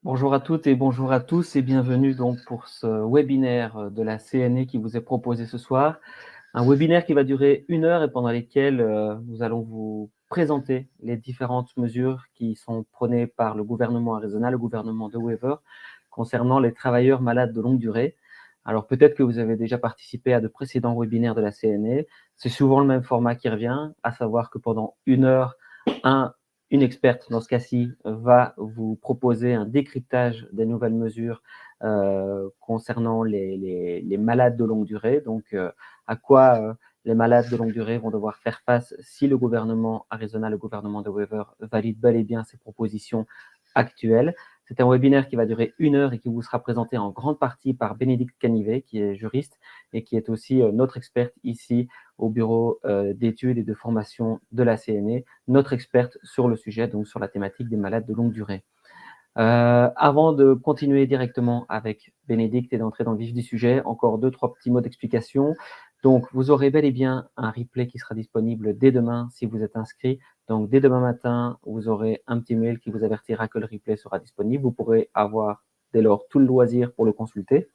Bonjour à toutes et bonjour à tous et bienvenue donc pour ce webinaire de la CNE qui vous est proposé ce soir. Un webinaire qui va durer 1 heure et pendant lesquelles nous allons vous présenter les différentes mesures qui sont prônées par le gouvernement Arizona, le gouvernement de Weaver, concernant les travailleurs malades de longue durée. Alors peut-être que vous avez déjà participé à de précédents webinaires de la CNE. C'est souvent le même format qui revient, à savoir que pendant 1 heure, une experte, dans ce cas-ci, va vous proposer un décryptage des nouvelles mesures concernant les malades de longue durée. Donc, à quoi les malades de longue durée vont devoir faire face si le gouvernement Arizona, le gouvernement de Weaver, valide bel et bien ces propositions actuelles. C'est un webinaire qui va durer 1 heure et qui vous sera présenté en grande partie par Bénédicte Canivet, qui est juriste et qui est aussi notre experte ici au bureau d'études et de formation de la CNE, notre experte sur le sujet, donc sur la thématique des malades de longue durée. Avant de continuer directement avec Bénédicte et d'entrer dans le vif du sujet, encore 2-3 petits mots d'explication. Donc, vous aurez bel et bien un replay qui sera disponible dès demain si vous êtes inscrit. Donc, dès demain matin, vous aurez un petit mail qui vous avertira que le replay sera disponible. Vous pourrez avoir dès lors tout le loisir pour le consulter.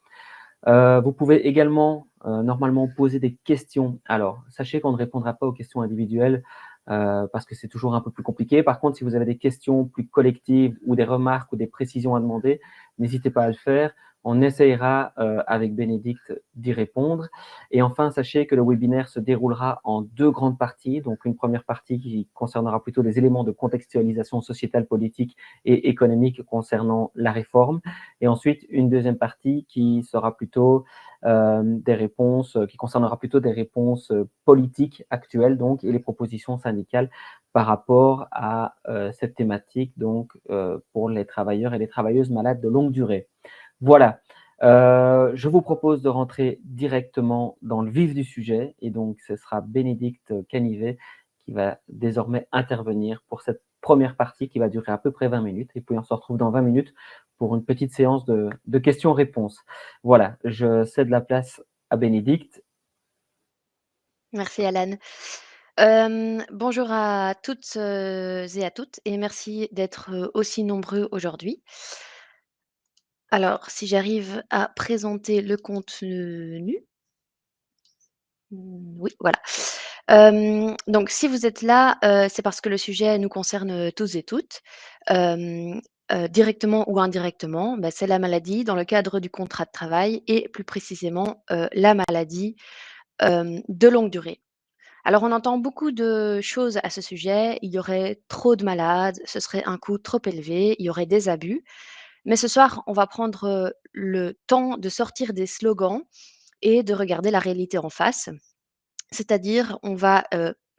Vous pouvez également normalement poser des questions. Alors, sachez qu'on ne répondra pas aux questions individuelles parce que c'est toujours un peu plus compliqué. Par contre, si vous avez des questions plus collectives ou des remarques ou des précisions à demander, n'hésitez pas à le faire. On essayera avec Bénédicte d'y répondre. Et enfin, sachez que le webinaire se déroulera en 2 grandes parties. Donc, une première partie qui concernera plutôt les éléments de contextualisation sociétale, politique et économique concernant la réforme. Et ensuite, une deuxième partie qui sera plutôt des réponses, qui concernera plutôt des réponses politiques actuelles donc, et les propositions syndicales par rapport à cette thématique donc, pour les travailleurs et les travailleuses malades de longue durée. Voilà. Je vous propose de rentrer directement dans le vif du sujet et donc ce sera Bénédicte Canivet qui va désormais intervenir pour cette première partie qui va durer à peu près 20 minutes et puis on se retrouve dans 20 minutes pour une petite séance de questions-réponses. Voilà, je cède la place à Bénédicte. Merci Alan. Bonjour à toutes, et à toutes et merci d'être, aussi nombreux aujourd'hui. Alors si j'arrive à présenter le contenu. Oui, voilà. Donc si vous êtes là, c'est parce que le sujet nous concerne, tous et toutes, directement ou indirectement. Bah, c'est la maladie dans le cadre du contrat de travail et plus précisément, la maladie, de longue durée. Alors, on entend beaucoup de choses à ce sujet. Il y aurait trop de malades, ce serait un coût trop élevé, il y aurait des abus. Mais ce soir, on va prendre le temps de sortir des slogans et de regarder la réalité en face. C'est-à-dire, on va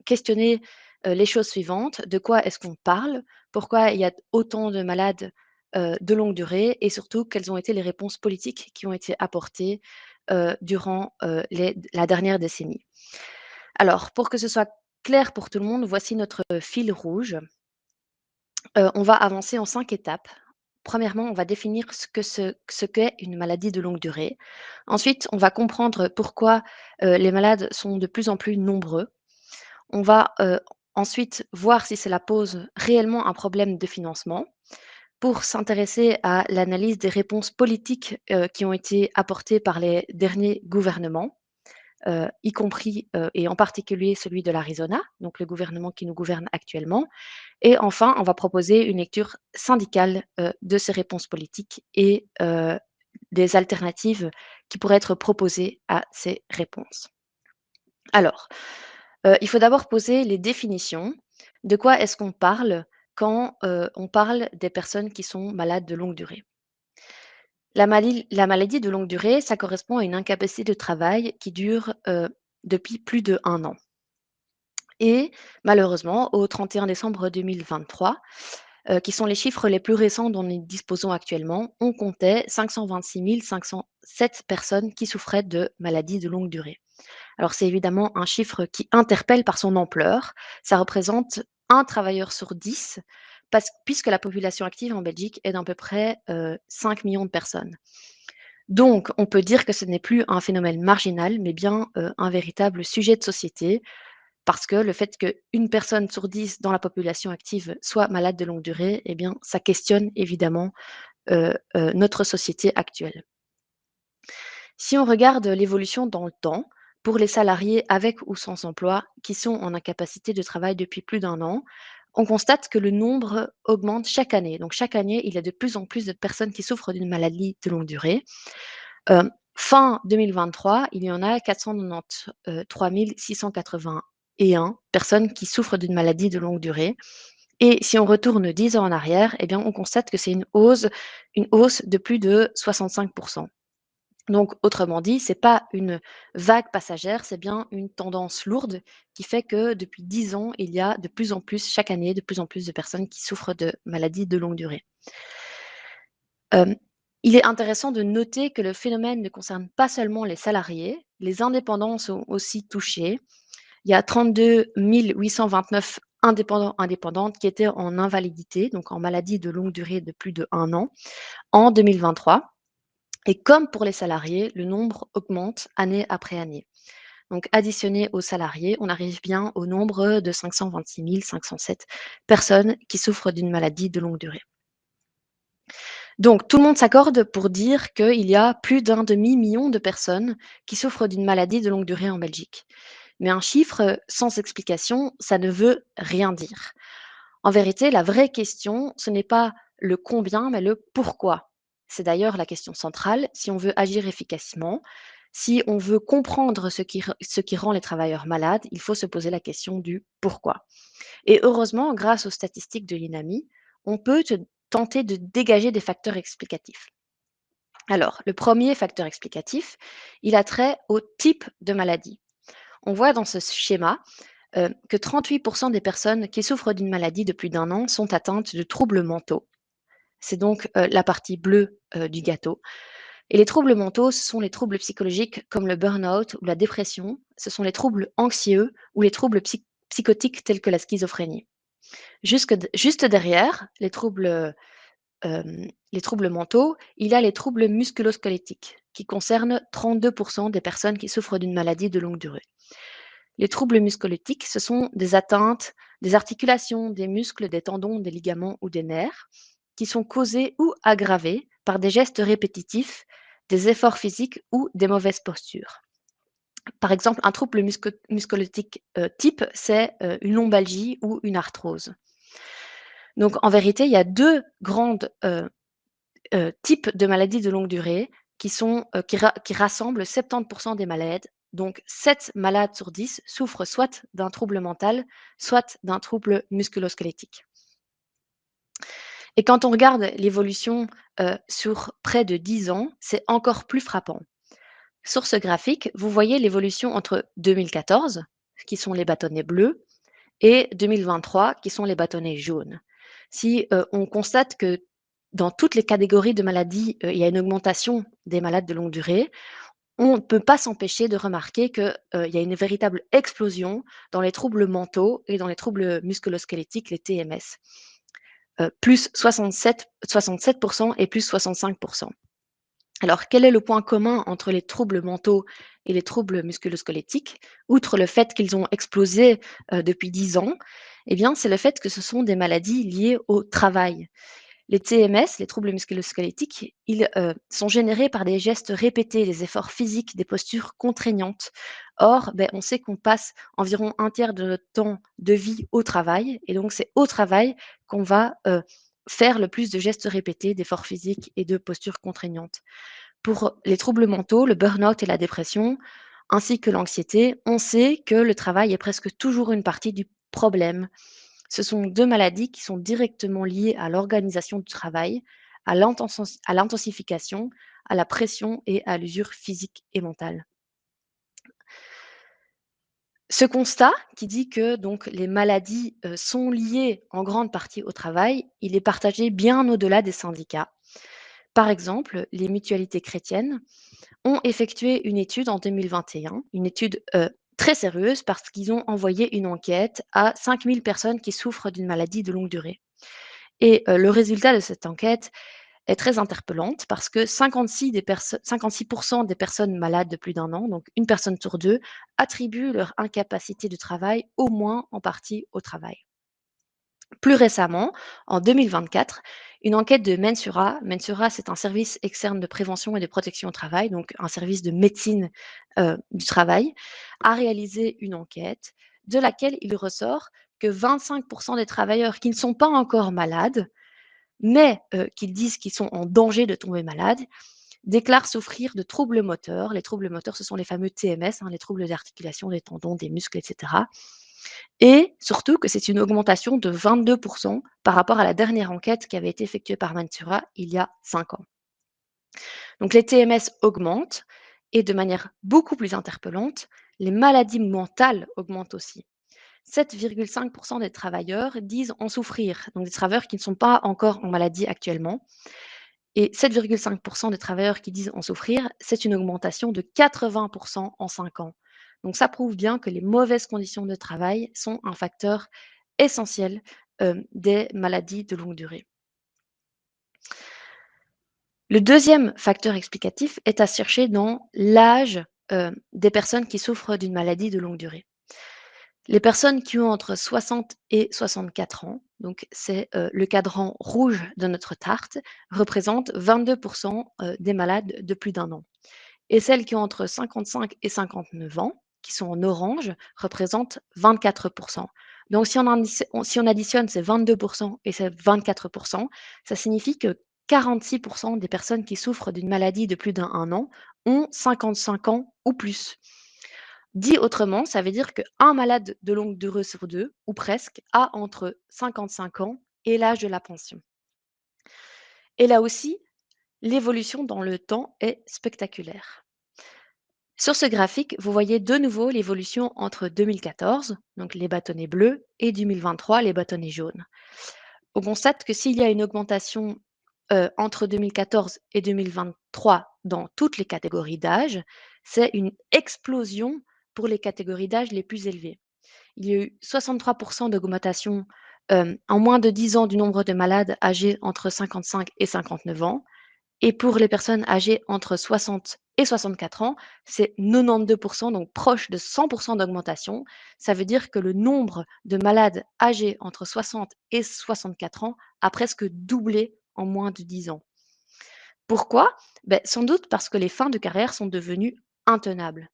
questionner les choses suivantes. De quoi est-ce qu'on parle? Pourquoi il y a autant de malades de longue durée? Et surtout, quelles ont été les réponses politiques qui ont été apportées durant la dernière décennie? Alors, pour que ce soit clair pour tout le monde, voici notre fil rouge. On va avancer en 5 étapes. Premièrement, on va définir ce qu'est une maladie de longue durée. Ensuite, on va comprendre pourquoi, les malades sont de plus en plus nombreux. On va, ensuite voir si cela pose réellement un problème de financement pour s'intéresser à l'analyse des réponses politiques, qui ont été apportées par les derniers gouvernements. Y compris, et en particulier celui de l'Arizona, donc le gouvernement qui nous gouverne actuellement. Et enfin, on va proposer une lecture syndicale, de ces réponses politiques et des alternatives qui pourraient être proposées à ces réponses. Alors, il faut d'abord poser les définitions. De quoi est-ce qu'on parle quand, on parle des personnes qui sont malades de longue durée? La maladie de longue durée, ça correspond à une incapacité de travail qui dure, depuis plus d'1 an. Et malheureusement, au 31 décembre 2023, qui sont les chiffres les plus récents dont nous disposons actuellement, on comptait 526 507 personnes qui souffraient de maladies de longue durée. Alors c'est évidemment un chiffre qui interpelle par son ampleur. Ça représente un travailleur sur 10, puisque la population active en Belgique est d'à peu près 5 millions de personnes. Donc, on peut dire que ce n'est plus un phénomène marginal, mais bien un véritable sujet de société, parce que le fait qu'une personne sur 10 dans la population active soit malade de longue durée, eh bien, ça questionne évidemment notre société actuelle. Si on regarde l'évolution dans le temps, pour les salariés avec ou sans emploi qui sont en incapacité de travail depuis plus d'un an, on constate que le nombre augmente chaque année. Donc chaque année, il y a de plus en plus de personnes qui souffrent d'une maladie de longue durée. Fin 2023, il y en a 493 681 personnes qui souffrent d'une maladie de longue durée. Et si on retourne 10 ans en arrière, eh bien, on constate que c'est une hausse de plus de 65%. Donc, autrement dit, ce n'est pas une vague passagère, c'est bien une tendance lourde qui fait que depuis 10 ans, il y a de plus en plus, chaque année, de plus en plus de personnes qui souffrent de maladies de longue durée. Il est intéressant de noter que le phénomène ne concerne pas seulement les salariés, les indépendants sont aussi touchés. Il y a 32 829 indépendantes qui étaient en invalidité, donc en maladie de longue durée de plus d'1 an, en 2023. Et comme pour les salariés, le nombre augmente année après année. Donc additionné aux salariés, on arrive bien au nombre de 526 507 personnes qui souffrent d'une maladie de longue durée. Donc tout le monde s'accorde pour dire qu'il y a plus d'un demi-million de personnes qui souffrent d'une maladie de longue durée en Belgique. Mais un chiffre sans explication, ça ne veut rien dire. En vérité, la vraie question, ce n'est pas le combien, mais le pourquoi. C'est d'ailleurs la question centrale. Si on veut agir efficacement, si on veut comprendre ce qui rend les travailleurs malades, il faut se poser la question du pourquoi. Et heureusement, grâce aux statistiques de l'INAMI, on peut tenter de dégager des facteurs explicatifs. Alors, le premier facteur explicatif, il a trait au type de maladie. On voit dans ce schéma que 38% des personnes qui souffrent d'une maladie de plus d'1 an sont atteintes de troubles mentaux. C'est donc la partie bleue du gâteau. Et les troubles mentaux, ce sont les troubles psychologiques comme le burn-out ou la dépression. Ce sont les troubles anxieux ou les troubles psychotiques tels que la schizophrénie. Juste derrière les troubles mentaux, il y a les troubles musculo-squelettiques qui concernent 32% des personnes qui souffrent d'une maladie de longue durée. Les troubles musculotiques, ce sont des atteintes des articulations, des muscles, des tendons, des ligaments ou des nerfs qui sont causés ou aggravés par des gestes répétitifs, des efforts physiques ou des mauvaises postures. Par exemple, un trouble musculotique type, c'est une lombalgie ou une arthrose. Donc, en vérité, il y a deux grandes types de maladies de longue durée qui rassemblent 70% des malades. Donc, 7 malades sur 10 souffrent soit d'un trouble mental, soit d'un trouble musculo-squelettique. Et quand on regarde l'évolution sur près de 10 ans, c'est encore plus frappant. Sur ce graphique, vous voyez l'évolution entre 2014, qui sont les bâtonnets bleus, et 2023, qui sont les bâtonnets jaunes. Si on constate que dans toutes les catégories de maladies, il y a une augmentation des malades de longue durée, on ne peut pas s'empêcher de remarquer qu'il y a une véritable explosion dans les troubles mentaux et dans les troubles musculo-squelettiques, les TMS. Plus 67% et plus 65%. Alors, quel est le point commun entre les troubles mentaux et les troubles musculo-squelettiques, outre le fait qu'ils ont explosé depuis 10 ans? Eh bien, c'est le fait que ce sont des maladies liées au travail. Les TMS, les troubles musculo-squelettiques, ils sont générés par des gestes répétés, des efforts physiques, des postures contraignantes. Or, on sait qu'on passe environ un tiers de notre temps de vie au travail, et donc c'est au travail qu'on va faire le plus de gestes répétés, d'efforts physiques et de postures contraignantes. Pour les troubles mentaux, le burn-out et la dépression, ainsi que l'anxiété, on sait que le travail est presque toujours une partie du problème. Ce sont deux maladies qui sont directement liées à l'organisation du travail, à l'intensification, à la pression et à l'usure physique et mentale. Ce constat qui dit que donc les maladies sont liées en grande partie au travail, il est partagé bien au-delà des syndicats. Par exemple, les mutualités chrétiennes ont effectué une étude en 2021, une étude très sérieuse parce qu'ils ont envoyé une enquête à 5000 personnes qui souffrent d'une maladie de longue durée. Et le résultat de cette enquête est très interpellante parce que 56% des personnes malades de plus d'1 an, donc une personne sur deux, attribuent leur incapacité de travail au moins en partie au travail. Plus récemment, en 2024, Une enquête de Mensura, Mensura, c'est un service externe de prévention et de protection au travail, donc un service de médecine du travail, a réalisé une enquête de laquelle il ressort que 25% des travailleurs qui ne sont pas encore malades, mais qui disent qu'ils sont en danger de tomber malades, déclarent souffrir de troubles moteurs. Les troubles moteurs, ce sont les fameux TMS, les troubles d'articulation des tendons, des muscles, etc. Et surtout que c'est une augmentation de 22% par rapport à la dernière enquête qui avait été effectuée par Mensura il y a 5 ans. Donc les TMS augmentent et de manière beaucoup plus interpellante, les maladies mentales augmentent aussi. 7,5% des travailleurs disent en souffrir, donc des travailleurs qui ne sont pas encore en maladie actuellement. Et 7,5% des travailleurs qui disent en souffrir, c'est une augmentation de 80% en 5 ans. Donc ça prouve bien que les mauvaises conditions de travail sont un facteur essentiel des maladies de longue durée. Le deuxième facteur explicatif est à chercher dans l'âge des personnes qui souffrent d'une maladie de longue durée. Les personnes qui ont entre 60 et 64 ans, donc c'est le cadran rouge de notre tarte, représentent 22% des malades de plus d'un an. Et celles qui ont entre 55 et 59 ans, qui sont en orange, représentent 24%. Donc si on additionne ces 22% et ces 24%, ça signifie que 46% des personnes qui souffrent d'une maladie de plus d'un an ont 55 ans ou plus. Dit autrement, ça veut dire qu'un malade de longue durée sur deux, ou presque, a entre 55 ans et l'âge de la pension. Et là aussi, l'évolution dans le temps est spectaculaire. Sur ce graphique, vous voyez de nouveau l'évolution entre 2014, donc les bâtonnets bleus, et 2023, les bâtonnets jaunes. On constate que s'il y a une augmentation entre 2014 et 2023 dans toutes les catégories d'âge, c'est une explosion pour les catégories d'âge les plus élevées. Il y a eu 63% d'augmentation en moins de 10 ans du nombre de malades âgés entre 55 et 59 ans. Et pour les personnes âgées entre 60 et 64 ans, c'est 92%, donc proche de 100% d'augmentation. Ça veut dire que le nombre de malades âgés entre 60 et 64 ans a presque doublé en moins de 10 ans. Pourquoi? Sans doute parce que les fins de carrière sont devenues intenables.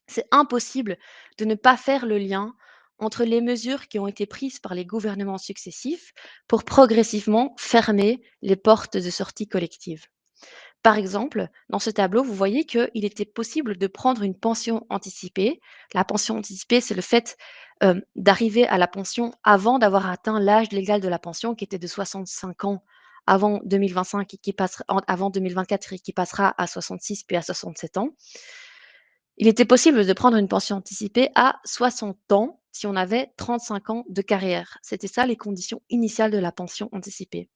C'est impossible de ne pas faire le lien entre les mesures qui ont été prises par les gouvernements successifs pour progressivement fermer les portes de sortie collective. Par exemple, dans ce tableau, vous voyez qu'il était possible de prendre une pension anticipée. La pension anticipée, c'est le fait d'arriver à la pension avant d'avoir atteint l'âge légal de la pension, qui était de 65 ans avant 2025 et avant 2024 et qui passera à 66 puis à 67 ans. Il était possible de prendre une pension anticipée à 60 ans si on avait 35 ans de carrière. C'était ça les conditions initiales de la pension anticipée.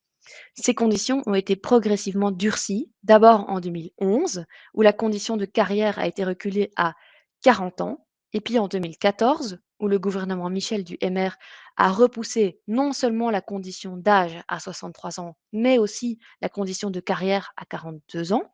Ces conditions ont été progressivement durcies, d'abord en 2011, où la condition de carrière a été reculée à 40 ans, et puis en 2014, où le gouvernement Michel du MR a repoussé non seulement la condition d'âge à 63 ans, mais aussi la condition de carrière à 42 ans.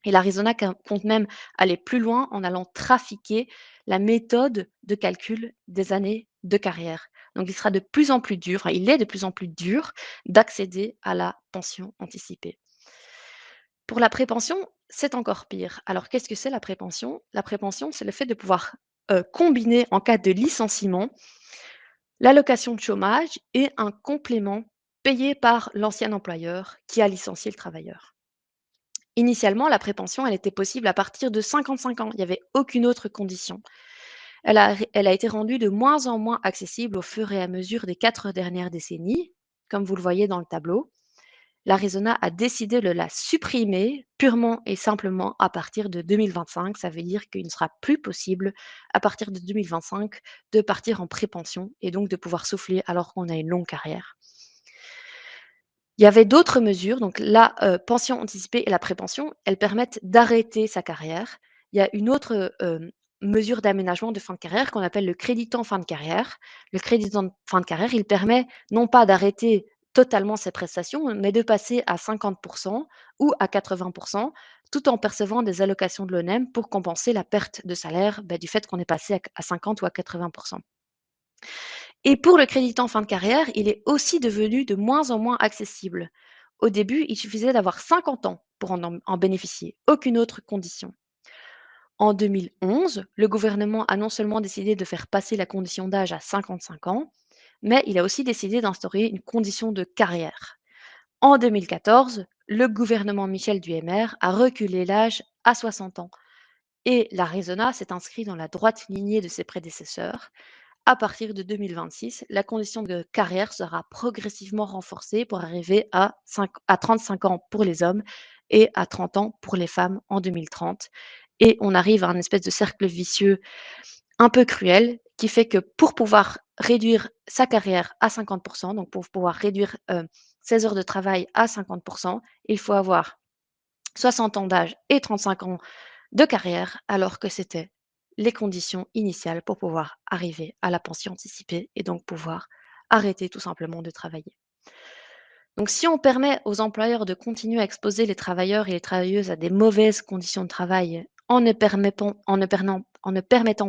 Et l'Arizona compte même aller plus loin en allant trafiquer la méthode de calcul des années de carrière. Donc, il sera de plus en plus dur, il est de plus en plus dur d'accéder à la pension anticipée. Pour la prépension, c'est encore pire. Alors, qu'est-ce que c'est la prépension? La prépension, c'est le fait de pouvoir combiner en cas de licenciement l'allocation de chômage et un complément payé par l'ancien employeur qui a licencié le travailleur. Initialement, la prépension, elle était possible à partir de 55 ans. Il n'y avait aucune autre condition. Elle a été rendue de moins en moins accessible au fur et à mesure des 4 dernières décennies, comme vous le voyez dans le tableau. L'Arizona a décidé de la supprimer purement et simplement à partir de 2025. Ça veut dire qu'il ne sera plus possible à partir de 2025 de partir en prépension et donc de pouvoir souffler alors qu'on a une longue carrière. Il y avait d'autres mesures, donc la pension anticipée et la prépension, elles permettent d'arrêter sa carrière. Il y a une autre mesure d'aménagement de fin de carrière qu'on appelle le crédit en fin de carrière. Le crédit en fin de carrière, il permet non pas d'arrêter totalement ses prestations, mais de passer à 50% ou à 80%, tout en percevant des allocations de l'ONEM pour compenser la perte de salaire du fait qu'on est passé à 50 ou à 80%. Et pour le crédit en fin de carrière, il est aussi devenu de moins en moins accessible. Au début, il suffisait d'avoir 50 ans pour en bénéficier, aucune autre condition. En 2011, le gouvernement a non seulement décidé de faire passer la condition d'âge à 55 ans, mais il a aussi décidé d'instaurer une condition de carrière. En 2014, le gouvernement Michel Duhamel a reculé l'âge à 60 ans et l'Arizona s'est inscrit dans la droite lignée de ses prédécesseurs. À partir de 2026, la condition de carrière sera progressivement renforcée pour arriver à 35 ans pour les hommes et à 30 ans pour les femmes en 2030. Et on arrive à un espèce de cercle vicieux un peu cruel qui fait que pour pouvoir réduire sa carrière à 50%, donc pour pouvoir réduire ses heures de travail à 50%, il faut avoir 60 ans d'âge et 35 ans de carrière, alors que c'était les conditions initiales pour pouvoir arriver à la pension anticipée et donc pouvoir arrêter tout simplement de travailler. Donc si on permet aux employeurs de continuer à exposer les travailleurs et les travailleuses à des mauvaises conditions de travail en ne permettant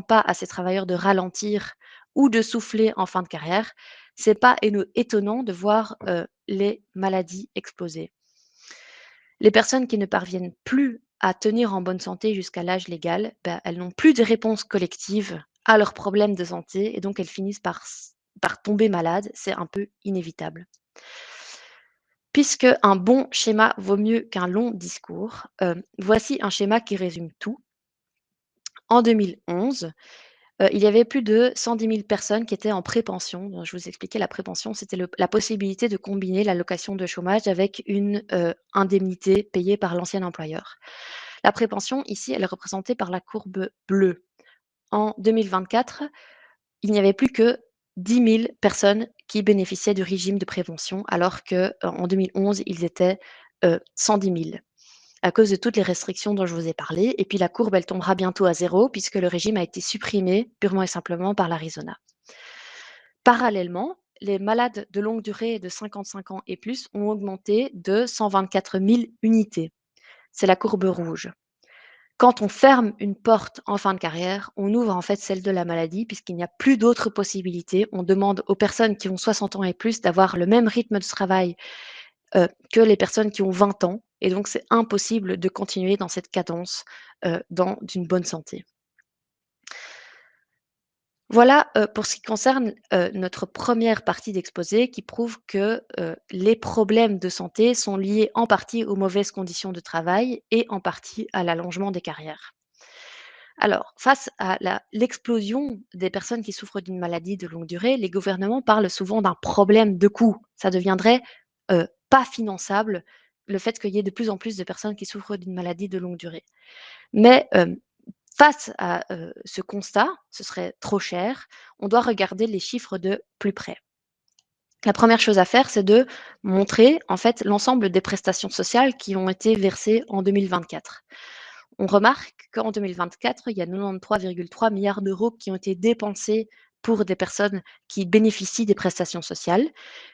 pas à ces travailleurs de ralentir ou de souffler en fin de carrière, c'est pas étonnant de voir les maladies exploser. Les personnes qui ne parviennent plus à tenir en bonne santé jusqu'à l'âge légal, bah, elles n'ont plus de réponse collective à leurs problèmes de santé et donc elles finissent par tomber malades. C'est un peu inévitable. Puisque un bon schéma vaut mieux qu'un long discours, voici un schéma qui résume tout. En 2011, il y avait plus de 110 000 personnes qui étaient en prépension. Donc je vous expliquais, la prépension, c'était la possibilité de combiner l'allocation de chômage avec une indemnité payée par l'ancien employeur. La prépension, ici, elle est représentée par la courbe bleue. En 2024, il n'y avait plus que 10 000 personnes qui bénéficiaient du régime de prévention, alors qu'en 2011, ils étaient 110 000 à cause de toutes les restrictions dont je vous ai parlé. Et puis la courbe, elle tombera bientôt à zéro puisque le régime a été supprimé purement et simplement par l'Arizona. Parallèlement, les malades de longue durée de 55 ans et plus ont augmenté de 124 000 unités. C'est la courbe rouge. Quand on ferme une porte en fin de carrière, on ouvre en fait celle de la maladie puisqu'il n'y a plus d'autres possibilités. On demande aux personnes qui ont 60 ans et plus d'avoir le même rythme de travail que les personnes qui ont 20 ans. Et donc, c'est impossible de continuer dans cette cadence d'une bonne santé. Voilà pour ce qui concerne notre première partie d'exposé qui prouve que les problèmes de santé sont liés en partie aux mauvaises conditions de travail et en partie à l'allongement des carrières. Alors, face à l'explosion des personnes qui souffrent d'une maladie de longue durée, les gouvernements parlent souvent d'un problème de coût. Ça deviendrait pas finançable, le fait qu'il y ait de plus en plus de personnes qui souffrent d'une maladie de longue durée. Mais face à ce constat, ce serait trop cher, on doit regarder les chiffres de plus près. La première chose à faire, c'est de montrer en fait l'ensemble des prestations sociales qui ont été versées en 2024. On remarque qu'en 2024, il y a 93,3 milliards d'euros qui ont été dépensés pour des personnes qui bénéficient des prestations sociales.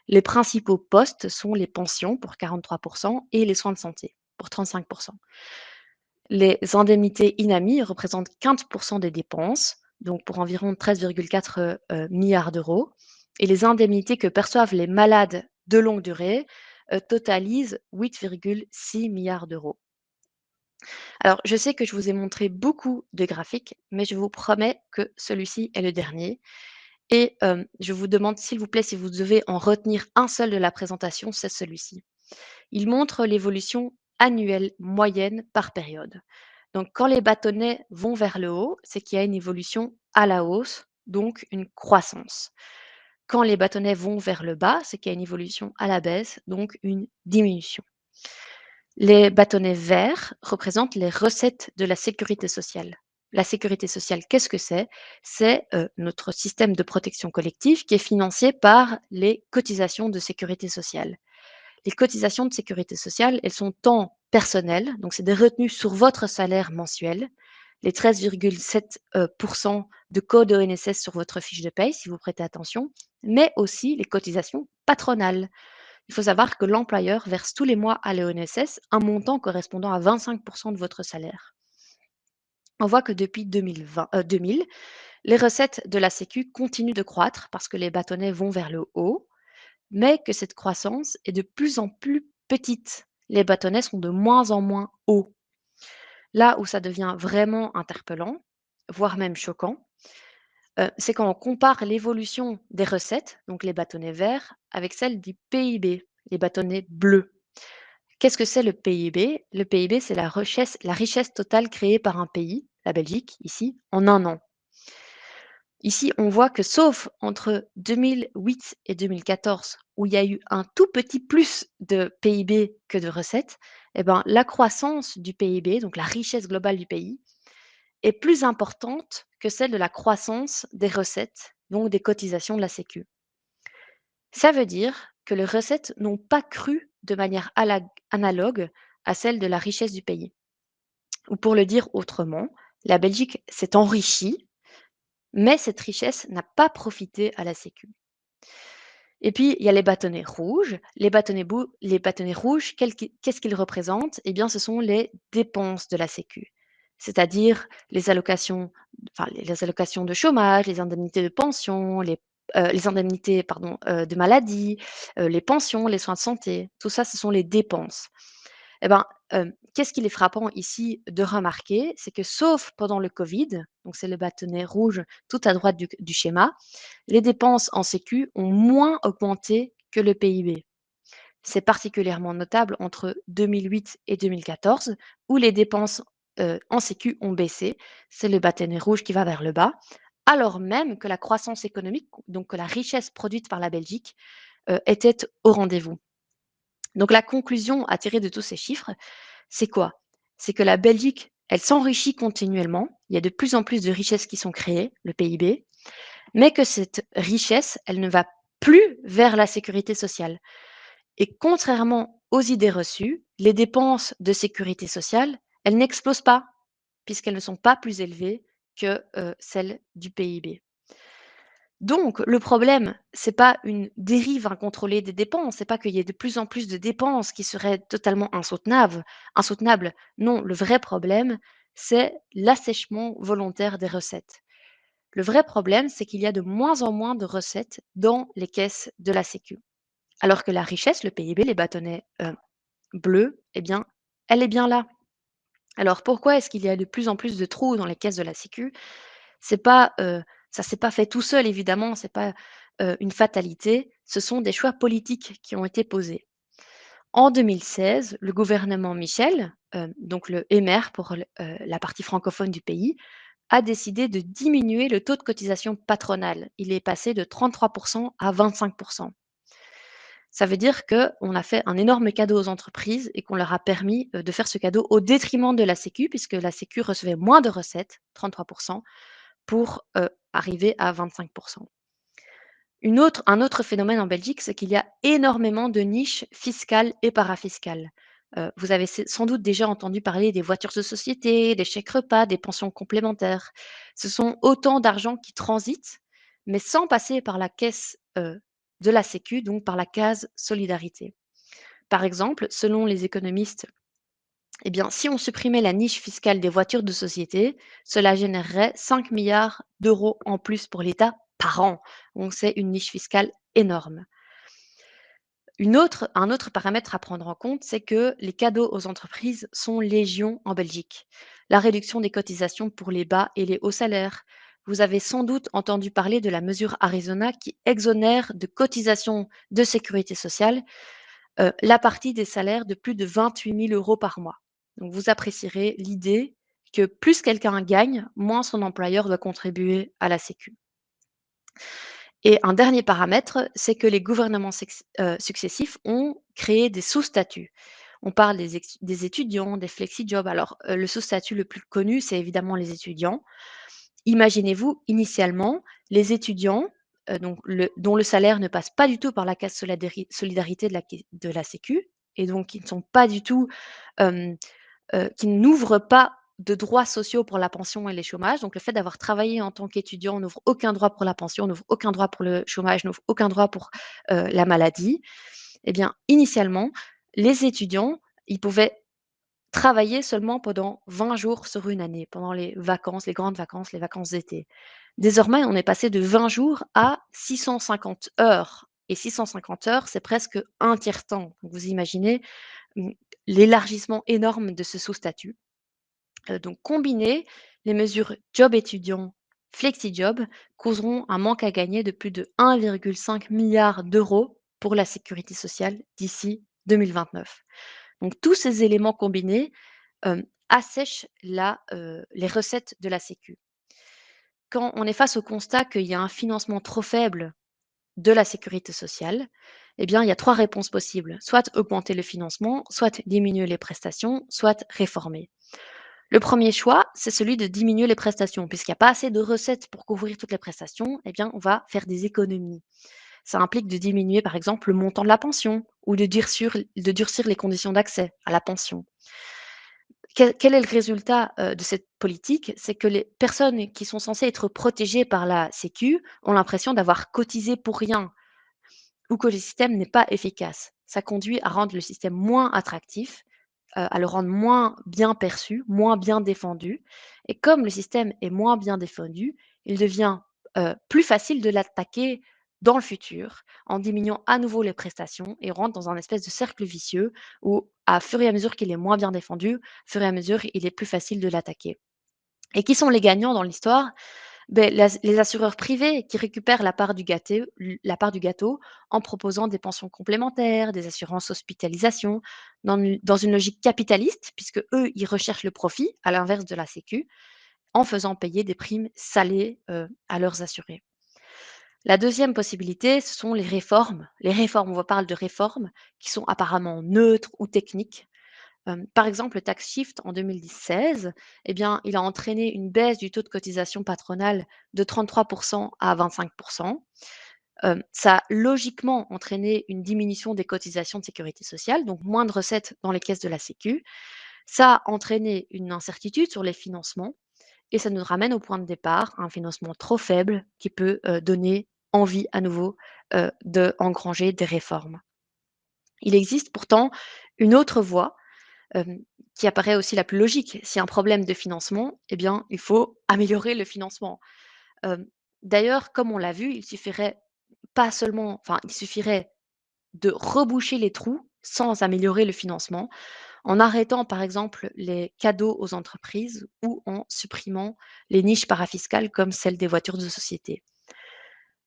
Les principaux postes sont les pensions pour 43% et les soins de santé pour 35%. Les indemnités INAMI représentent 15% des dépenses, donc pour environ 13,4 milliards d'euros. Et les indemnités que perçoivent les malades de longue durée totalisent 8,6 milliards d'euros. Alors, je sais que je vous ai montré beaucoup de graphiques, mais je vous promets que celui-ci est le dernier. Et je vous demande, s'il vous plaît, si vous devez en retenir un seul de la présentation, c'est celui-ci. Il montre l'évolution annuelle moyenne par période. Donc, quand les bâtonnets vont vers le haut, c'est qu'il y a une évolution à la hausse, donc une croissance. Quand les bâtonnets vont vers le bas, c'est qu'il y a une évolution à la baisse, donc une diminution. Les bâtonnets verts représentent les recettes de la sécurité sociale. La sécurité sociale, qu'est-ce que c'est? C'est notre système de protection collective qui est financé par les cotisations de sécurité sociale. Les cotisations de sécurité sociale, elles sont tant personnelles, donc c'est des retenues sur votre salaire mensuel, les 13,7% de code ONSS sur votre fiche de paye, si vous prêtez attention, mais aussi les cotisations patronales. Il faut savoir que l'employeur verse tous les mois à l'ONSS un montant correspondant à 25% de votre salaire. On voit que depuis 2000, Les recettes de la sécu continuent de croître parce que les bâtonnets vont vers le haut, mais que cette croissance est de plus en plus petite. Les bâtonnets sont de moins en moins hauts. Là où ça devient vraiment interpellant, voire même choquant, c'est quand on compare l'évolution des recettes, donc les bâtonnets verts, avec celle du PIB, les bâtonnets bleus. Qu'est-ce que c'est le PIB? Le PIB, c'est la richesse totale créée par un pays, la Belgique, ici, en un an. Ici, on voit que sauf entre 2008 et 2014, où il y a eu un tout petit plus de PIB que de recettes, eh ben, la croissance du PIB, donc la richesse globale du pays, est plus importante que celle de la croissance des recettes, donc des cotisations de la Sécu. Ça veut dire que les recettes n'ont pas cru de manière analogue à celle de la richesse du pays. Ou pour le dire autrement, la Belgique s'est enrichie, mais cette richesse n'a pas profité à la Sécu. Et puis, il y a les bâtonnets rouges. Les bâtonnets rouges, qu'est-ce qu'ils représentent? Eh bien, ce sont les dépenses de la Sécu, c'est-à-dire les allocations de chômage, les indemnités de pension, les indemnités pardon, de maladie, les pensions, les soins de santé. Tout ça, ce sont les dépenses. Eh ben, qu'est-ce qu'il est frappant ici de remarquer? C'est que sauf pendant le Covid, donc c'est le bâtonnet rouge tout à droite du schéma, les dépenses en sécu ont moins augmenté que le PIB. C'est particulièrement notable entre 2008 et 2014, où les dépenses en sécu ont baissé. C'est le bâtonnet rouge qui va vers le bas, alors même que la croissance économique, donc que la richesse produite par la Belgique, était au rendez-vous. Donc la conclusion à tirer de tous ces chiffres, c'est quoi? C'est que la Belgique, elle s'enrichit continuellement. Il y a de plus en plus de richesses qui sont créées, le PIB, mais que cette richesse, elle ne va plus vers la sécurité sociale. Et contrairement aux idées reçues, les dépenses de sécurité sociale, elles n'explosent pas, puisqu'elles ne sont pas plus élevées que celles du PIB. Donc, le problème, c'est pas une dérive incontrôlée des dépenses, c'est pas qu'il y ait de plus en plus de dépenses qui seraient totalement insoutenables. Non, le vrai problème, c'est l'assèchement volontaire des recettes. Le vrai problème, c'est qu'il y a de moins en moins de recettes dans les caisses de la Sécu. Alors que la richesse, le PIB, les bâtonnets bleus, eh bien, elle est bien là. Alors pourquoi est-ce qu'il y a de plus en plus de trous dans les caisses de la Sécu? C'est pas, ça s'est pas fait tout seul évidemment, c'est pas, une fatalité, ce sont des choix politiques qui ont été posés. En 2016, le gouvernement Michel, donc le MR pour la partie francophone du pays, a décidé de diminuer le taux de cotisation patronale. Il est passé de 33 à 25. Ça veut dire qu'on a fait un énorme cadeau aux entreprises et qu'on leur a permis, de faire ce cadeau au détriment de la sécu, puisque la sécu recevait moins de recettes, 33 pour, arriver à 25. Un autre phénomène en Belgique, c'est qu'il y a énormément de niches fiscales et parafiscales. Vous avez sans doute déjà entendu parler des voitures de société, des chèques repas, des pensions complémentaires. Ce sont autant d'argent qui transite, mais sans passer par la caisse de la Sécu, donc par la case solidarité. Par exemple, selon les économistes, eh bien, si on supprimait la niche fiscale des voitures de société, cela générerait 5 milliards d'euros en plus pour l'État par an. Donc, c'est une niche fiscale énorme. Un autre paramètre à prendre en compte, c'est que les cadeaux aux entreprises sont légion en Belgique. La réduction des cotisations pour les bas et les hauts salaires. Vous avez sans doute entendu parler de la mesure Arizona qui exonère de cotisations de sécurité sociale la partie des salaires de plus de 28 000 euros par mois. Donc vous apprécierez l'idée que plus quelqu'un gagne, moins son employeur doit contribuer à la Sécu. Et un dernier paramètre, c'est que les gouvernements successifs ont créé des sous-statuts. On parle des étudiants, des flexi-jobs. Alors, le sous-statut le plus connu, c'est évidemment les étudiants. Imaginez-vous, initialement, les étudiants dont le salaire ne passe pas du tout par la case solidarité de la Sécu, et donc qui ne sont pas du tout, qui n'ouvrent pas de droits sociaux pour la pension et les chômages. Donc le fait d'avoir travaillé en tant qu'étudiant n'ouvre aucun droit pour la pension, n'ouvre aucun droit pour le chômage, n'ouvre aucun droit pour la maladie. Eh bien, initialement, les étudiants, ils pouvaient travailler seulement pendant 20 jours sur une année, pendant les vacances, les grandes vacances, les vacances d'été. Désormais, on est passé de 20 jours à 650 heures et 650 heures, c'est presque un tiers-temps. Donc vous imaginez, mmh, l'élargissement énorme de ce sous-statut. Donc combiner les mesures job étudiant, flexi-job causeront un manque à gagner de plus de 1,5 milliard d'euros pour la sécurité sociale d'ici 2029. Donc tous ces éléments combinés assèchent les recettes de la sécu. Quand on est face au constat qu'il y a un financement trop faible de la sécurité sociale, eh bien, il y a 3 réponses possibles. Soit augmenter le financement, soit diminuer les prestations, soit réformer. Le premier choix, c'est celui de diminuer les prestations. Puisqu'il n'y a pas assez de recettes pour couvrir toutes les prestations, eh bien, on va faire des économies. Ça implique de diminuer, par exemple, le montant de la pension ou de durcir les conditions d'accès à la pension. Quel est le résultat de cette politique? C'est que les personnes qui sont censées être protégées par la sécu ont l'impression d'avoir cotisé pour rien ou que le système n'est pas efficace. Ça conduit à rendre le système moins attractif, à le rendre moins bien perçu, moins bien défendu. Et comme le système est moins bien défendu, il devient plus facile de l'attaquer dans le futur en diminuant à nouveau les prestations et on rentre dans un espèce de cercle vicieux où, à fur et à mesure qu'il est moins bien défendu, au fur et à mesure, il est plus facile de l'attaquer. Et qui sont les gagnants dans l'histoire? Beh, les assureurs privés qui récupèrent la part du gâteau en proposant des pensions complémentaires, des assurances hospitalisation, dans une logique capitaliste, puisque eux, ils recherchent le profit, à l'inverse de la sécu, en faisant payer des primes salées à leurs assurés. La deuxième possibilité, ce sont les réformes. Les réformes, on parle de réformes qui sont apparemment neutres ou techniques. Par exemple, le tax shift en 2016, eh bien, il a entraîné une baisse du taux de cotisation patronale de 33 à 25. Ça a logiquement entraîné une diminution des cotisations de sécurité sociale, donc moins de recettes dans les caisses de la sécu. Ça a entraîné une incertitude sur les financements et ça nous ramène au point de départ, un financement trop faible qui peut, donner envie à nouveau, d'engranger des réformes. Il existe pourtant une autre voie qui apparaît aussi la plus logique. Si un problème de financement, eh bien, il faut améliorer le financement. Hem, D'ailleurs, comme on l'a vu, il suffirait de reboucher les trous sans améliorer le financement, en arrêtant par exemple les cadeaux aux entreprises ou en supprimant les niches parafiscales comme celle des voitures de société.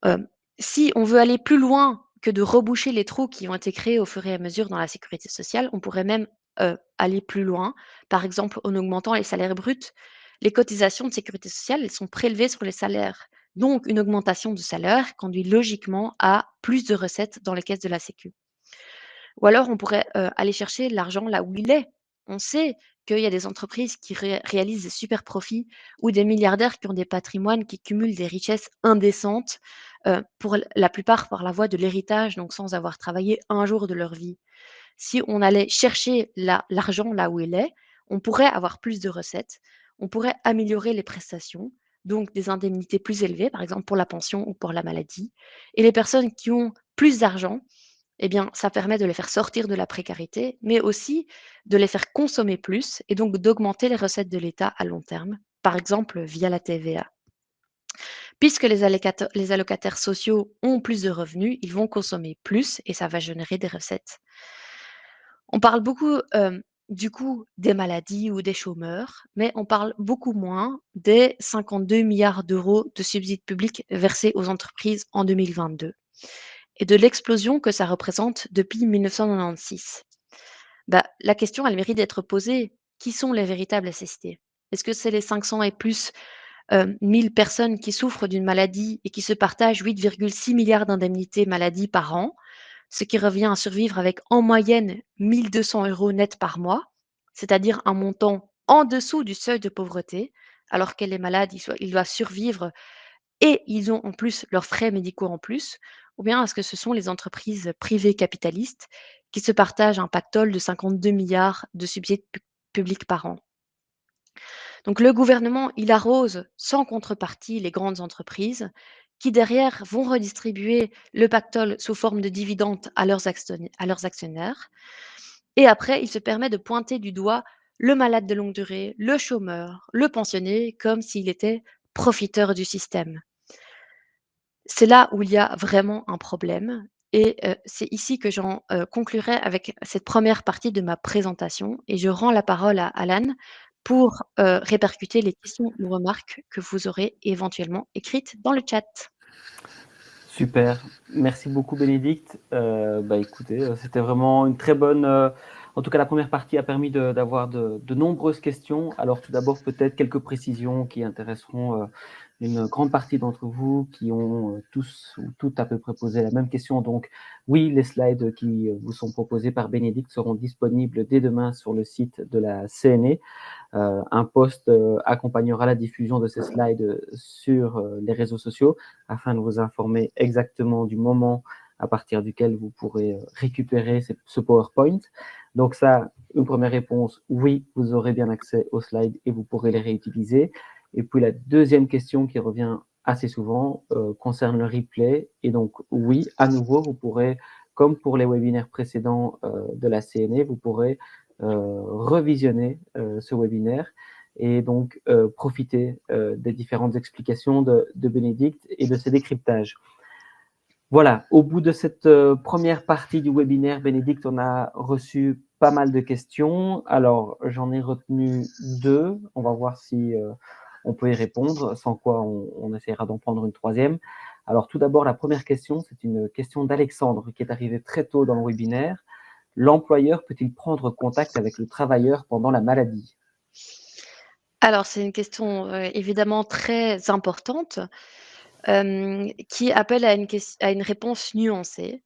Hem, Si on veut aller plus loin que de reboucher les trous qui ont été créés au fur et à mesure dans la sécurité sociale, on pourrait même, aller plus loin, par exemple en augmentant les salaires bruts. Les cotisations de sécurité sociale, elles sont prélevées sur les salaires. Donc une augmentation de salaire conduit logiquement à plus de recettes dans les caisses de la sécu. Ou alors on pourrait, aller chercher l'argent là où il est. On sait qu'il y a des entreprises qui réalisent des super profits ou des milliardaires qui ont des patrimoines qui cumulent des richesses indécentes, pour la plupart par la voie de l'héritage, donc sans avoir travaillé un jour de leur vie. Si on allait chercher l'argent là où il est, on pourrait avoir plus de recettes, on pourrait améliorer les prestations, donc des indemnités plus élevées, par exemple pour la pension ou pour la maladie et les personnes qui ont plus d'argent, eh bien, ça permet de les faire sortir de la précarité, mais aussi de les faire consommer plus et donc d'augmenter les recettes de l'État à long terme, par exemple via la TVA. Puisque les allocataires sociaux ont plus de revenus, ils vont consommer plus et ça va générer des recettes. On parle beaucoup du coup des maladies ou des chômeurs, mais on parle beaucoup moins des 52 milliards d'euros de subsides publics versés aux entreprises en 2022 et de l'explosion que ça représente depuis 1996. Bah, la question, elle mérite d'être posée. Qui sont les véritables assistés? Est-ce que c'est les 500 et plus 1000 personnes qui souffrent d'une maladie et qui se partagent 8,6 milliards d'indemnités maladie par an, ce qui revient à survivre avec en moyenne 1 200 € net par mois, c'est-à-dire un montant en dessous du seuil de pauvreté, alors qu'elle est malade, ils doivent survivre et ils ont en plus leurs frais médicaux en plus, ou bien est-ce que ce sont les entreprises privées capitalistes qui se partagent un pactole de 52 milliards de subsides publics par an? Donc le gouvernement, il arrose sans contrepartie les grandes entreprises qui derrière vont redistribuer le pactole sous forme de dividendes à leurs actionnaires. Et après, il se permet de pointer du doigt le malade de longue durée, le chômeur, le pensionné, comme s'il était profiteur du système. C'est là où il y a vraiment un problème et c'est ici que j'en, conclurai avec cette première partie de ma présentation et je rends la parole à Alan pour, répercuter les questions ou remarques que vous aurez éventuellement écrites dans le chat. Super. Merci beaucoup Bénédicte. Écoutez, c'était vraiment une très bonne, en tout cas la première partie a permis d'avoir de nombreuses questions. Alors tout d'abord peut-être quelques précisions qui intéresseront, une grande partie d'entre vous qui ont, tous ou toutes à peu près posé la même question. Donc oui, les slides qui, vous sont proposés par Bénédicte seront disponibles dès demain sur le site de la CNE. Un post accompagnera la diffusion de ces slides sur les réseaux sociaux afin de vous informer exactement du moment à partir duquel vous pourrez récupérer ce PowerPoint. Donc ça, une première réponse, oui, vous aurez bien accès aux slides et vous pourrez les réutiliser. Et puis la deuxième question qui revient assez souvent concerne le replay. Et donc oui, à nouveau, vous pourrez, comme pour les webinaires précédents de la CNE, vous pourrez revisionner ce webinaire et donc profiter des différentes explications de Bénédicte et de ses décryptages. Voilà, au bout de cette première partie du webinaire, Bénédicte, on a reçu pas mal de questions. Alors, j'en ai retenu 2. On va voir si on peut y répondre, sans quoi on essaiera d'en prendre une troisième. Alors, tout d'abord, la première question, c'est une question d'Alexandre qui est arrivée très tôt dans le webinaire. L'employeur peut-il prendre contact avec le travailleur pendant la maladie? Alors c'est une question, évidemment très importante, qui appelle à une réponse nuancée.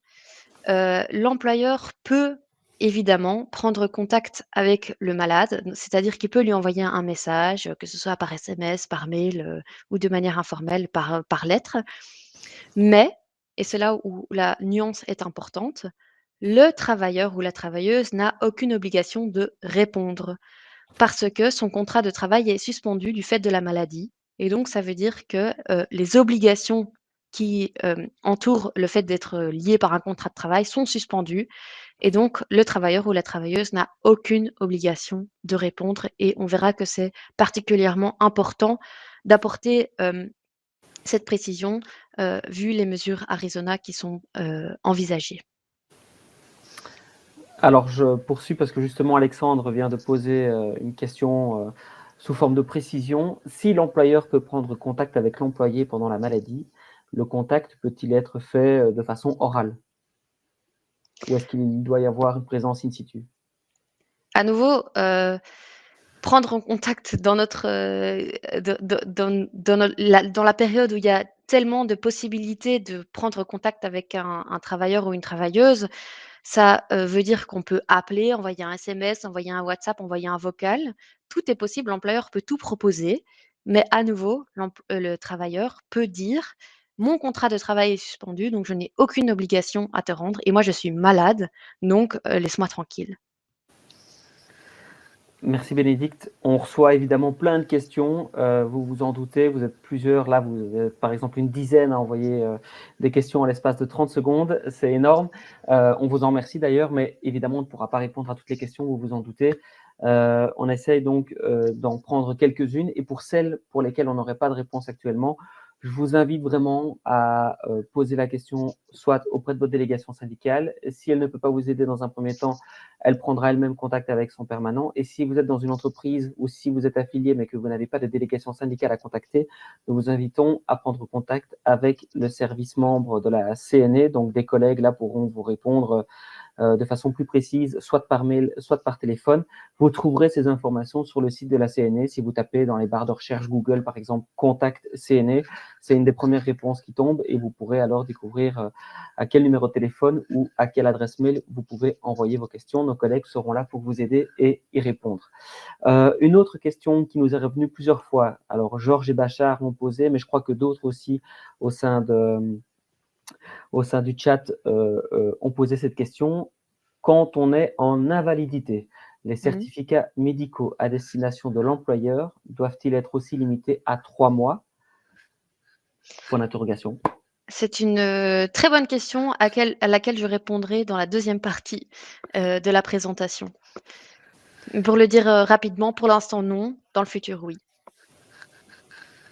L'employeur peut évidemment prendre contact avec le malade, c'est-à-dire qu'il peut lui envoyer un message, que ce soit par SMS, par mail, ou de manière informelle par lettre. Mais, et c'est là où la nuance est importante, le travailleur ou la travailleuse n'a aucune obligation de répondre parce que son contrat de travail est suspendu du fait de la maladie et donc ça veut dire que, les obligations qui, entourent le fait d'être, lié par un contrat de travail sont suspendues et donc le travailleur ou la travailleuse n'a aucune obligation de répondre et on verra que c'est particulièrement important d'apporter, cette précision, vu les mesures Arizona qui sont, envisagées. Alors, je poursuis parce que justement, Alexandre vient de poser une question sous forme de précision. Si l'employeur peut prendre contact avec l'employé pendant la maladie, le contact peut-il être fait de façon orale? Ou est-ce qu'il doit y avoir une présence in situ? À nouveau, prendre en contact dans notre, dans la période où il y a tellement de possibilités de prendre contact avec un travailleur ou une travailleuse, ça, veut dire qu'on peut appeler, envoyer un SMS, envoyer un WhatsApp, envoyer un vocal. Tout est possible, l'employeur peut tout proposer, mais à nouveau, le travailleur peut dire: «Mon contrat de travail est suspendu, donc je n'ai aucune obligation à te rendre et moi je suis malade, donc laisse-moi tranquille». Merci Bénédicte. On reçoit évidemment plein de questions. Vous vous en doutez, vous êtes plusieurs. Là, vous êtes par exemple une dizaine à envoyer des questions à l'espace de 30 secondes. C'est énorme. On vous en remercie d'ailleurs, mais évidemment, on ne pourra pas répondre à toutes les questions, vous vous en doutez. On essaye donc d'en prendre quelques-unes. Et pour celles pour lesquelles on n'aurait pas de réponse actuellement, je vous invite vraiment à poser la question soit auprès de votre délégation syndicale. Si elle ne peut pas vous aider dans un premier temps, elle prendra elle-même contact avec son permanent. Et si vous êtes dans une entreprise ou si vous êtes affilié mais que vous n'avez pas de délégation syndicale à contacter, nous vous invitons à prendre contact avec le service membre de la CNE. Donc des collègues là pourront vous répondre de façon plus précise, soit par mail, soit par téléphone. Vous trouverez ces informations sur le site de la CNE. Si vous tapez dans les barres de recherche Google, par exemple, contact CNE, c'est une des premières réponses qui tombe et vous pourrez alors découvrir à quel numéro de téléphone ou à quelle adresse mail vous pouvez envoyer vos questions. Nos collègues seront là pour vous aider et y répondre. Une autre question qui nous est revenue plusieurs fois. Alors, Georges et Bachar l'ont posé, mais je crois que d'autres aussi au sein du chat ont posé cette question. Quand on est en invalidité, les Mmh. certificats médicaux à destination de l'employeur doivent-ils être aussi limités à 3 mois? Point d'interrogation. C'est une, très bonne question à laquelle je répondrai dans la deuxième partie, de la présentation. Pour le dire rapidement, pour l'instant non, dans le futur oui.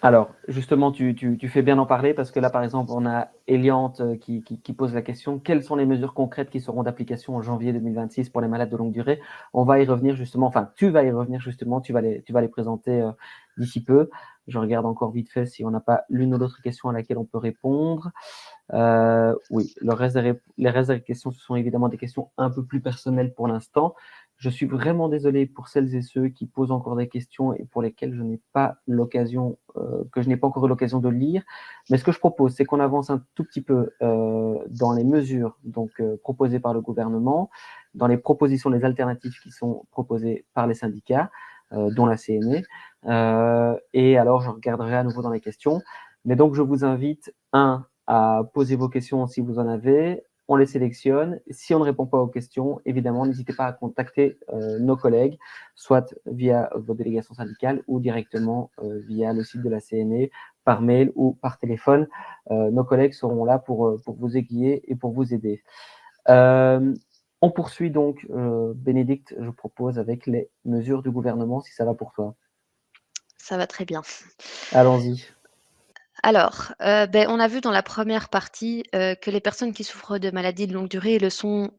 Alors, justement, tu fais bien d'en parler parce que là, par exemple, on a Eliante qui pose la question: quelles sont les mesures concrètes qui seront d'application en janvier 2026 pour les malades de longue durée? On va y revenir justement, enfin, tu vas y revenir justement, tu vas les présenter d'ici peu. Je regarde encore vite fait si on n'a pas l'une ou l'autre question à laquelle on peut répondre. Oui, les restes des questions, ce sont évidemment des questions un peu plus personnelles pour l'instant. Je suis vraiment désolé pour celles et ceux qui posent encore des questions et pour lesquelles je n'ai pas l'occasion, que je n'ai pas encore eu l'occasion de lire. Mais ce que je propose, c'est qu'on avance un tout petit peu dans les mesures donc proposées par le gouvernement, dans les propositions, les alternatives qui sont proposées par les syndicats, dont la CNE. Et alors, je regarderai à nouveau dans les questions. Mais donc, je vous invite, à poser vos questions si vous en avez. On les sélectionne. Si on ne répond pas aux questions, évidemment, n'hésitez pas à contacter nos collègues, soit via vos délégations syndicales ou directement via le site de la CNE, par mail ou par téléphone. Nos collègues seront là pour vous aiguiller et pour vous aider. On poursuit donc, Bénédicte, je propose, avec les mesures du gouvernement, si ça va pour toi. Ça va très bien. Allons-y. Alors, on a vu dans la première partie, que les personnes qui souffrent de maladies de longue durée le sont,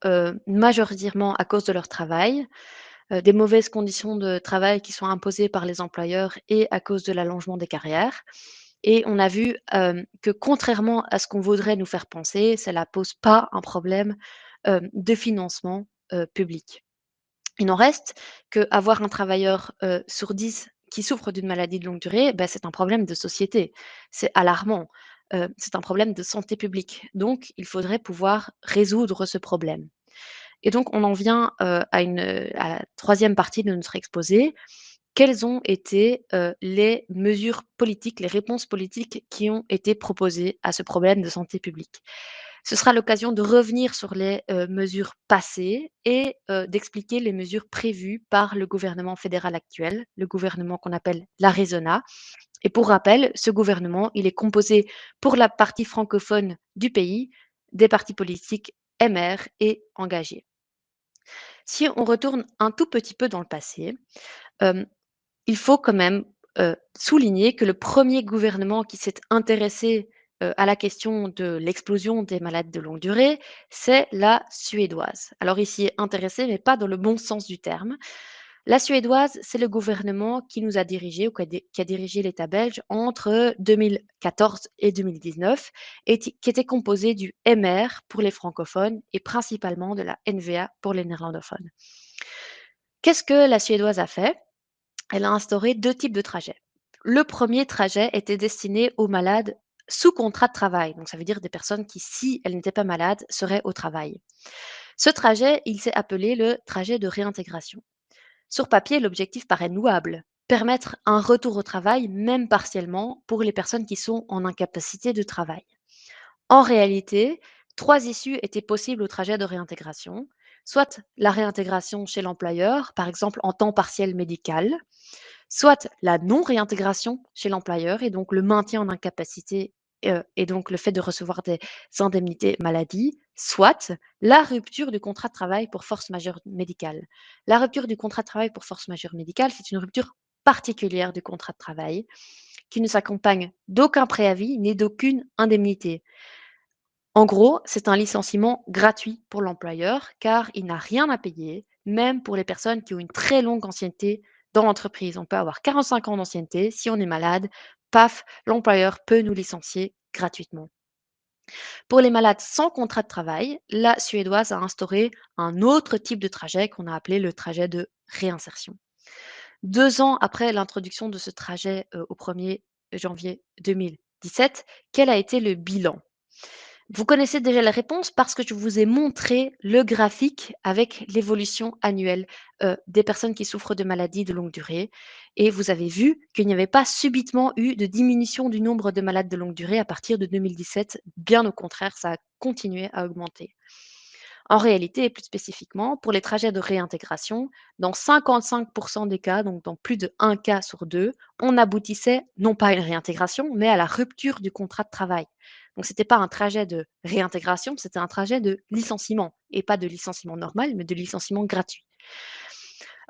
majoritairement à cause de leur travail, des mauvaises conditions de travail qui sont imposées par les employeurs et à cause de l'allongement des carrières. Et on a vu, que contrairement à ce qu'on voudrait nous faire penser, cela pose pas un problème, de financement, public. Il n'en reste qu'avoir un travailleur, sur 10 qui souffre d'une maladie de longue durée, c'est un problème de société. C'est alarmant, c'est un problème de santé publique. Donc il faudrait pouvoir résoudre ce problème. Et donc on en vient, à la 3e partie de notre exposé. Quelles ont été, les mesures politiques, les réponses politiques qui ont été proposées à ce problème de santé publique? Ce sera l'occasion de revenir sur les, mesures passées et d'expliquer les mesures prévues par le gouvernement fédéral actuel, le gouvernement qu'on appelle l'Arizona. Et pour rappel, ce gouvernement, il est composé pour la partie francophone du pays des partis politiques MR et engagés. Si on retourne un tout petit peu dans le passé, hem, il faut quand même, souligner que le premier gouvernement qui s'est intéressé, à la question de l'explosion des malades de longue durée, c'est la suédoise. Alors il s'y est intéressé, mais pas dans le bon sens du terme. La suédoise, c'est le gouvernement qui nous a dirigés ou qui a dirigé l'État belge entre 2014 et 2019 et qui était composé du MR pour les francophones et principalement de la NVA pour les néerlandophones. Qu'est-ce que la suédoise a fait? Elle a instauré 2 types de trajets. Le premier trajet était destiné aux malades sous contrat de travail, donc ça veut dire des personnes qui, si elles n'étaient pas malades, seraient au travail. Ce trajet, il s'est appelé le trajet de réintégration. Sur papier, l'objectif paraît louable, permettre un retour au travail, même partiellement, pour les personnes qui sont en incapacité de travail. En réalité, 3 issues étaient possibles au trajet de réintégration, soit la réintégration chez l'employeur, par exemple en temps partiel médical, soit la non-réintégration chez l'employeur et donc le maintien en incapacité, et donc le fait de recevoir des indemnités maladie, soit la rupture du contrat de travail pour force majeure médicale. La rupture du contrat de travail pour force majeure médicale, c'est une rupture particulière du contrat de travail qui ne s'accompagne d'aucun préavis ni d'aucune indemnité. En gros, c'est un licenciement gratuit pour l'employeur car il n'a rien à payer, même pour les personnes qui ont une très longue ancienneté dans l'entreprise. On peut avoir 45 ans d'ancienneté, si on est malade, paf, l'employeur peut nous licencier gratuitement. Pour les malades sans contrat de travail, la suédoise a instauré un autre type de trajet qu'on a appelé le trajet de réinsertion. 2 ans après l'introduction de ce trajet au 1er janvier 2017, quel a été le bilan? Vous connaissez déjà la réponse parce que je vous ai montré le graphique avec l'évolution annuelle, des personnes qui souffrent de maladies de longue durée et vous avez vu qu'il n'y avait pas subitement eu de diminution du nombre de malades de longue durée à partir de 2017. Bien au contraire, ça a continué à augmenter. En réalité et plus spécifiquement, pour les trajets de réintégration, dans 55 des cas, donc dans plus de 1 cas sur 2, on aboutissait non pas à une réintégration, mais à la rupture du contrat de travail. Donc c'était pas un trajet de réintégration, c'était un trajet de licenciement et pas de licenciement normal, mais de licenciement gratuit.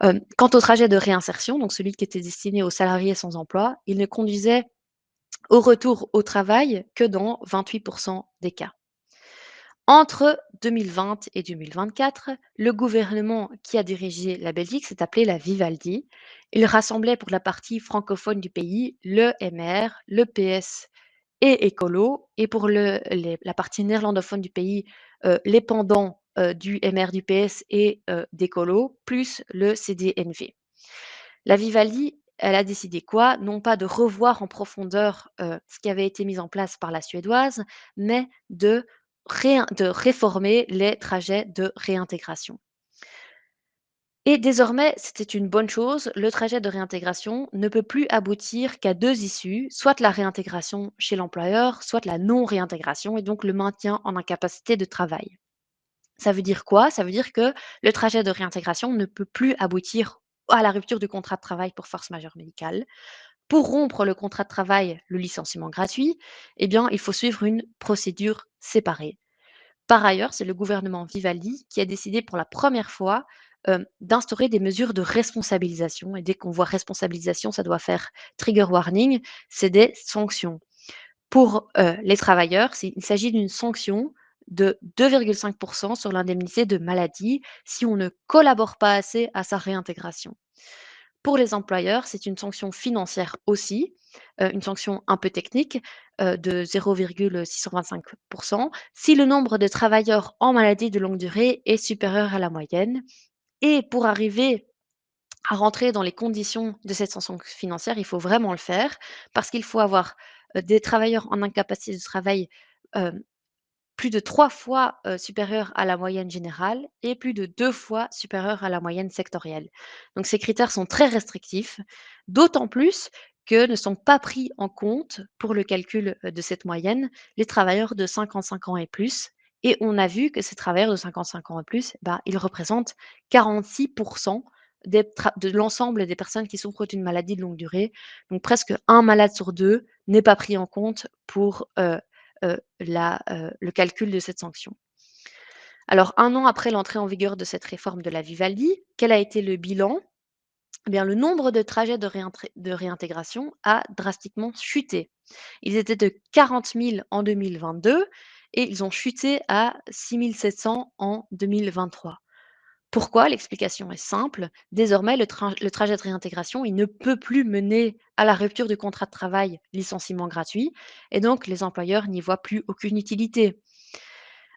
Quant au trajet de réinsertion, donc celui qui était destiné aux salariés sans emploi, il ne conduisait au retour au travail que dans 28 des cas. Entre 2020 et 2024, le gouvernement qui a dirigé la Belgique s'est appelé la Vivaldi. Il rassemblait pour la partie francophone du pays le MR, le PS et Écolo, et pour la partie néerlandophone du pays, les pendants du MR, du PS et d'Écolo, plus le CD&V. La Vivaldi, elle a décidé quoi? Non pas de revoir en profondeur ce qui avait été mis en place par la Suédoise, mais de réformer les trajets de réintégration. Et désormais, c'était une bonne chose, le trajet de réintégration ne peut plus aboutir qu'à deux issues, soit la réintégration chez l'employeur, soit la non-réintégration et donc le maintien en incapacité de travail. Ça veut dire quoi? Ça veut dire que le trajet de réintégration ne peut plus aboutir à la rupture du contrat de travail pour force majeure médicale. Pour rompre le contrat de travail, le licenciement gratuit, eh bien, il faut suivre une procédure séparée. Par ailleurs, c'est le gouvernement Vivaldi qui a décidé pour la première fois d'instaurer des mesures de responsabilisation. Et dès qu'on voit responsabilisation, ça doit faire trigger warning, c'est des sanctions. Pour les travailleurs, il s'agit d'une sanction de 2,5 sur l'indemnité de maladie si on ne collabore pas assez à sa réintégration. Pour les employeurs, c'est une sanction financière aussi, une sanction un peu technique, de 0,625 si le nombre de travailleurs en maladie de longue durée est supérieur à la moyenne. Et pour arriver à rentrer dans les conditions de cette sanction financière, il faut vraiment le faire parce qu'il faut avoir, des travailleurs en incapacité de travail, heu, plus de 3 fois, supérieur à la moyenne générale et plus de 2 fois supérieur à la moyenne sectorielle. Donc ces critères sont très restrictifs, d'autant plus que ne sont pas pris en compte pour le calcul, de cette moyenne, les travailleurs de 55 ans et plus, et on a vu que ces travailleurs de 55 ans et plus, bah, ils représentent 46 de l'ensemble des personnes qui souffrent d'une maladie de longue durée. Donc presque un malade sur 2 n'est pas pris en compte pour, le calcul de cette sanction. Alors, un an après l'entrée en vigueur de cette réforme de la Vivaldi, quel a été le bilan? Eh bien, le nombre de trajets de réintégration a drastiquement chuté. Ils étaient de 40 000 en 2022 et ils ont chuté à 6 700 en 2023. Pourquoi? L'explication est simple. Désormais, le trajet de réintégration, il ne peut plus mener à la rupture du contrat de travail, licenciement gratuit, et donc les employeurs n'y voient plus aucune utilité.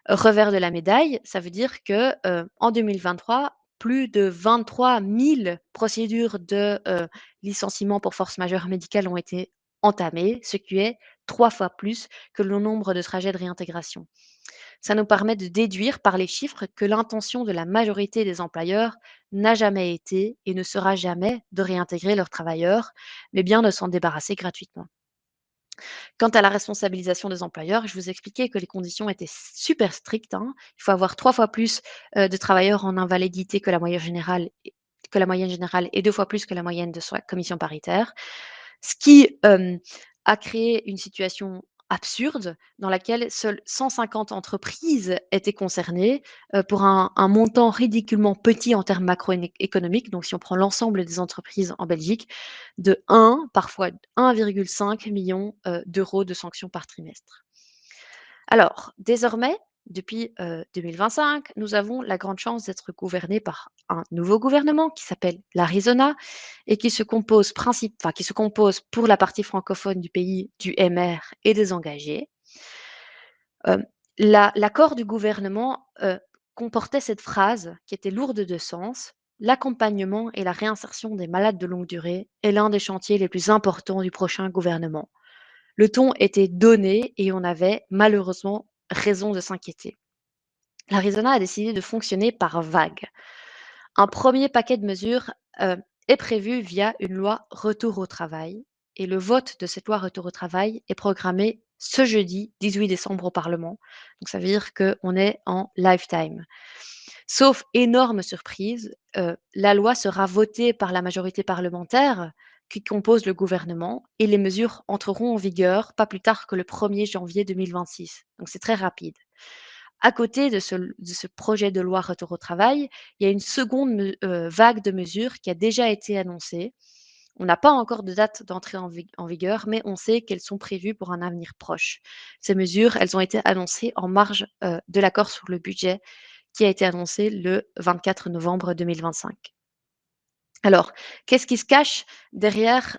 Revers de la médaille, ça veut dire que, en 2023, plus de 23 000 procédures de, licenciement pour force majeure médicale ont été entamées, ce qui est 3 fois plus que le nombre de trajets de réintégration. Ça nous permet de déduire par les chiffres que l'intention de la majorité des employeurs n'a jamais été et ne sera jamais de réintégrer leurs travailleurs, mais bien de s'en débarrasser gratuitement. Quant à la responsabilisation des employeurs, je vous expliquais que les conditions étaient super strictes, hein. Il faut avoir 3 fois plus, de travailleurs en invalidité que la moyenne générale et 2 fois plus que la moyenne de soi commission paritaire. Ce qui, a créé une situation absurde dans laquelle seules 150 entreprises étaient concernées, pour un montant ridiculement petit en termes macroéconomiques. Donc si on prend l'ensemble des entreprises en Belgique, de 1, parfois 1,5 million d'euros de sanctions par trimestre. Alors, désormais, depuis 2025, nous avons la grande chance d'être gouvernés par un nouveau gouvernement qui s'appelle l'Arizona et qui se compose pour la partie francophone du pays du MR et des engagés. Euh, L'accord du gouvernement comportait cette phrase qui était lourde de sens. L'accompagnement et la réinsertion des malades de longue durée est l'un des chantiers les plus importants du prochain gouvernement. Le ton était donné et on avait malheureusement raison de s'inquiéter. L'Arizona a décidé de fonctionner par vagues. Un premier paquet de mesures est prévu via une loi retour au travail et le vote de cette loi retour au travail est programmé ce jeudi 18 décembre au Parlement. Donc ça veut dire qu'on est en lifetime. Sauf énorme surprise, la loi sera votée par la majorité parlementaire qui compose le gouvernement et les mesures entreront en vigueur pas plus tard que le 1er janvier 2026. Donc c'est très rapide. À côté de ce projet de loi retour au travail, il y a une seconde vague de mesures qui a déjà été annoncée. On n'a pas encore de date d'entrée en vigueur, mais on sait qu'elles sont prévues pour un avenir proche. Ces mesures, elles ont été annoncées en marge de l'accord sur le budget qui a été annoncé le 24 novembre 2025. Alors, qu'est-ce qui se cache derrière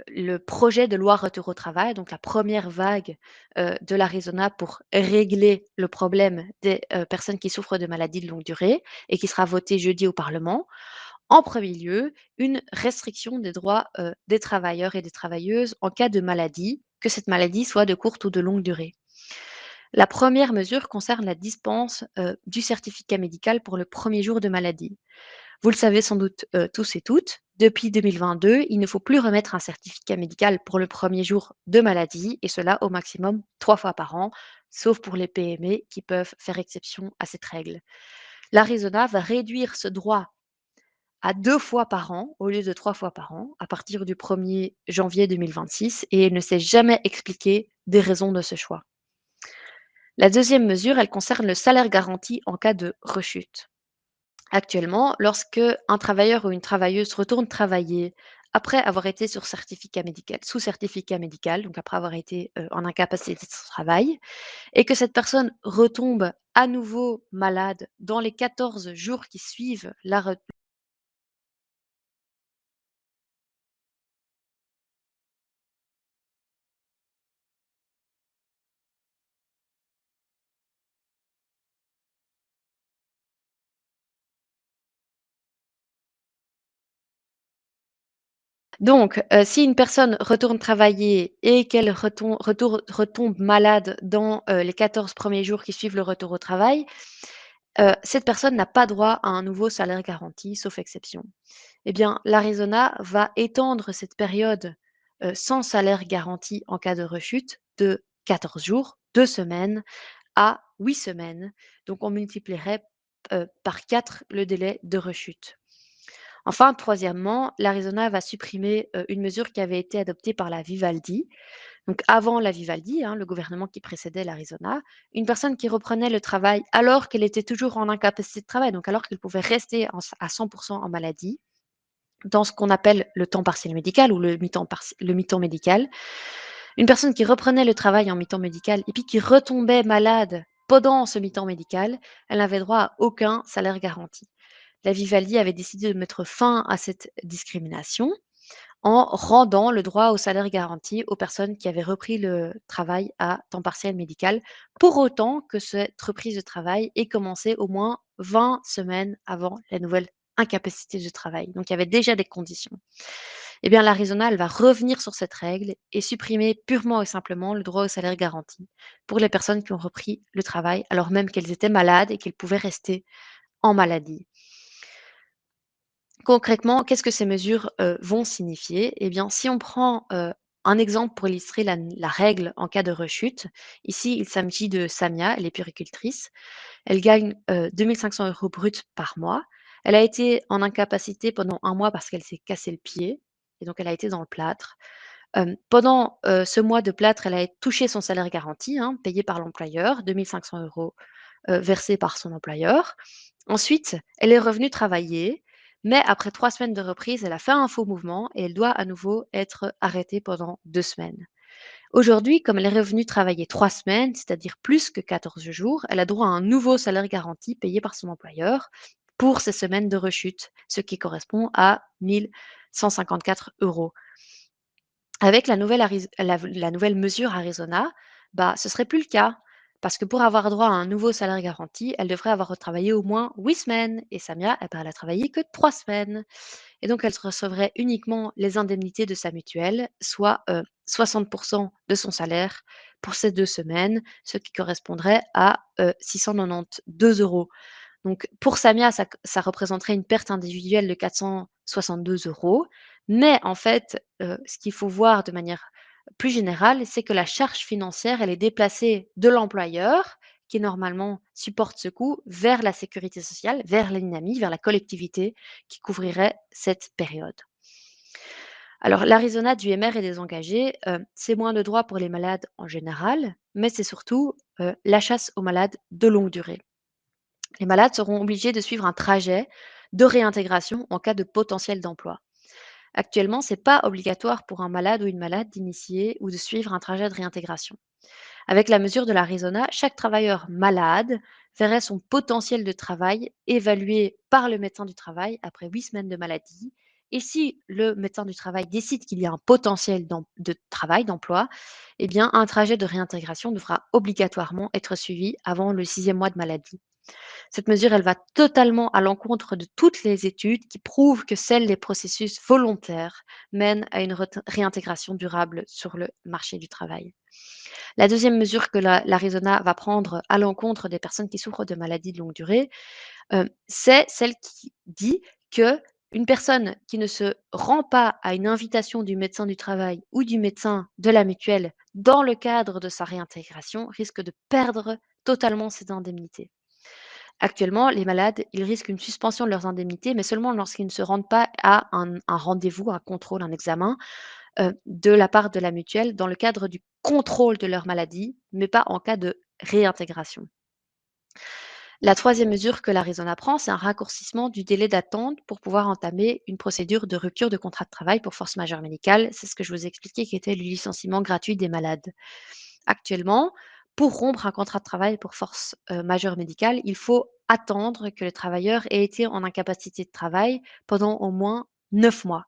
le projet de loi retour au travail, donc la première vague de l'Arizona pour régler le problème des personnes qui souffrent de maladies de longue durée et qui sera votée jeudi au Parlement? En premier lieu, une restriction des droits des travailleurs et des travailleuses en cas de maladie, que cette maladie soit de courte ou de longue durée. La première mesure concerne la dispense du certificat médical pour le premier jour de maladie. Vous le savez sans doute tous et toutes, depuis 2022, il ne faut plus remettre un certificat médical pour le premier jour de maladie, et cela au maximum 3 fois par an, sauf pour les PME qui peuvent faire exception à cette règle. L'Arizona va réduire ce droit à 2 fois par an au lieu de 3 fois par an à partir du 1er janvier 2026 et elle ne s'est jamais expliqué des raisons de ce choix. La deuxième mesure, elle concerne le salaire garanti en cas de rechute. Actuellement, lorsque un travailleur ou une travailleuse retourne travailler après avoir été sous certificat médical, donc après avoir été en incapacité de travail, et que cette personne retombe à nouveau malade dans les 14 jours qui suivent la Donc, si une personne retourne travailler et qu'elle retombe malade dans, les 14 premiers jours qui suivent le retour au travail, cette personne n'a pas droit à un nouveau salaire garanti, sauf exception. Eh bien, l'Arizona va étendre cette période, sans salaire garanti en cas de rechute de 14 jours, 2 semaines à 8 semaines. Donc on multiplierait, par 4 le délai de rechute. Enfin, troisièmement, l'Arizona va supprimer une mesure qui avait été adoptée par la Vivaldi. Donc avant la Vivaldi, hein, le gouvernement qui précédait l'Arizona, une personne qui reprenait le travail alors qu'elle était toujours en incapacité de travail, donc alors qu'elle pouvait rester à 100% en maladie, dans ce qu'on appelle le temps partiel médical ou le mi-temps médical. Une personne qui reprenait le travail en mi-temps médical et puis qui retombait malade pendant ce mi-temps médical, elle n'avait droit à aucun salaire garanti. La Vivaldi avait décidé de mettre fin à cette discrimination en rendant le droit au salaire garanti aux personnes qui avaient repris le travail à temps partiel médical, pour autant que cette reprise de travail ait commencé au moins 20 semaines avant la nouvelle incapacité de travail. Donc il y avait déjà des conditions. Eh bien, l'Arizona, elle va revenir sur cette règle et supprimer purement et simplement le droit au salaire garanti pour les personnes qui ont repris le travail alors même qu'elles étaient malades et qu'elles pouvaient rester en maladie. Concrètement, qu'est-ce que ces mesures, vont signifier? Eh bien, si on prend, un exemple pour illustrer la règle en cas de rechute, ici, il s'agit de Samia, elle est puéricultrice. Elle gagne, 2 500 € bruts par mois. Elle a été en incapacité pendant 1 mois parce qu'elle s'est cassé le pied et donc elle a été dans le plâtre. Pendant, ce mois de plâtre, elle a touché son salaire garanti, hein, payé par l'employeur, 2 500 € versés par son employeur. Ensuite, elle est revenue travailler, mais après 3 semaines de reprise, elle a fait un faux mouvement et elle doit à nouveau être arrêtée pendant 2 semaines. Aujourd'hui, comme elle est revenue travailler 3 semaines, c'est-à-dire plus que 14 jours, elle a droit à un nouveau salaire garanti payé par son employeur pour ces semaines de rechute, ce qui correspond à 1 154 €. Avec la nouvelle mesure Arizona, bah, ce serait plus le cas. Parce que pour avoir droit à un nouveau salaire garanti, elle devrait avoir retravaillé au moins 8 semaines. Et Samia, eh ben, elle a travaillé que 3 semaines. Et donc, elle recevrait uniquement les indemnités de sa mutuelle, soit 60% de son salaire pour ces 2 semaines, ce qui correspondrait à 692 €. Donc pour Samia, ça représenterait une perte individuelle de 462 €. Mais en fait, ce qu'il faut voir de manière plus générale, c'est que la charge financière, elle est déplacée de l'employeur, qui normalement supporte ce coût, vers la sécurité sociale, vers l'INAMI, vers la collectivité qui couvrirait cette période. Alors, l'Arizona du MR est désengagé, c'est moins de droits pour les malades en général, mais c'est surtout la chasse aux malades de longue durée. Les malades seront obligés de suivre un trajet de réintégration en cas de potentiel d'emploi. Actuellement, ce n'est pas obligatoire pour un malade ou une malade d'initier ou de suivre un trajet de réintégration. Avec la mesure de l'Arizona, chaque travailleur malade verrait son potentiel de travail évalué par le médecin du travail après 8 semaines de maladie. Et si le médecin du travail décide qu'il y a un potentiel de travail, d'emploi, eh bien, un trajet de réintégration devra obligatoirement être suivi avant le 6e mois de maladie. Cette mesure, elle va totalement à l'encontre de toutes les études qui prouvent que seuls les processus volontaires mènent à une réintégration durable sur le marché du travail. La deuxième mesure que l'Arizona va prendre à l'encontre des personnes qui souffrent de maladies de longue durée, c'est celle qui dit que une personne qui ne se rend pas à une invitation du médecin du travail ou du médecin de la mutuelle dans le cadre de sa réintégration risque de perdre totalement ses indemnités. Actuellement, les malades, ils risquent une suspension de leurs indemnités, mais seulement lorsqu'ils ne se rendent pas à un rendez-vous, un contrôle, un examen de la part de la mutuelle dans le cadre du contrôle de leur maladie, mais pas en cas de réintégration. La troisième mesure que l'Arizona prend, c'est un raccourcissement du délai d'attente pour pouvoir entamer une procédure de rupture de contrat de travail pour force majeure médicale. C'est ce que je vous ai expliqué qui était le licenciement gratuit des malades. Actuellement, pour rompre un contrat de travail pour force majeure médicale, il faut attendre que le travailleur ait été en incapacité de travail pendant au moins 9 mois.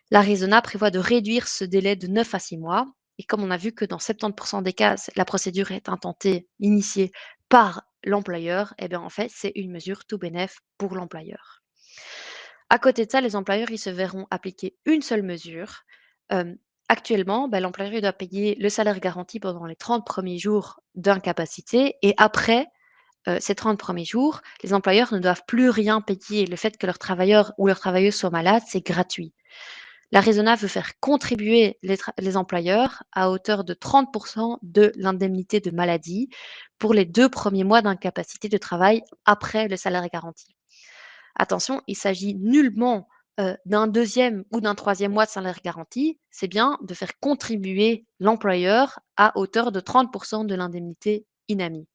L'Arizona prévoit de réduire ce délai de 9 à 6 mois. Et comme on a vu que dans 70% des cas, la procédure est intentée, initiée par l'employeur, eh bien en fait, c'est une mesure tout bénef pour l'employeur. À côté de ça, les employeurs, ils se verront appliquer une seule mesure. Actuellement, l'employeur il doit payer le salaire garanti pendant les 30 premiers jours d'incapacité et après ces 30 premiers jours, les employeurs ne doivent plus rien payer. Le fait que leur travailleur ou leur travailleuse soit malade, c'est gratuit. L'Arizona veut faire contribuer les employeurs à hauteur de 30% de l'indemnité de maladie pour les 2 premiers mois d'incapacité de travail après le salaire garanti. Attention, il s'agit nullement d'un deuxième ou d'un troisième mois de salaire garanti, c'est bien de faire contribuer l'employeur à hauteur de 30% de l'indemnité INAMI.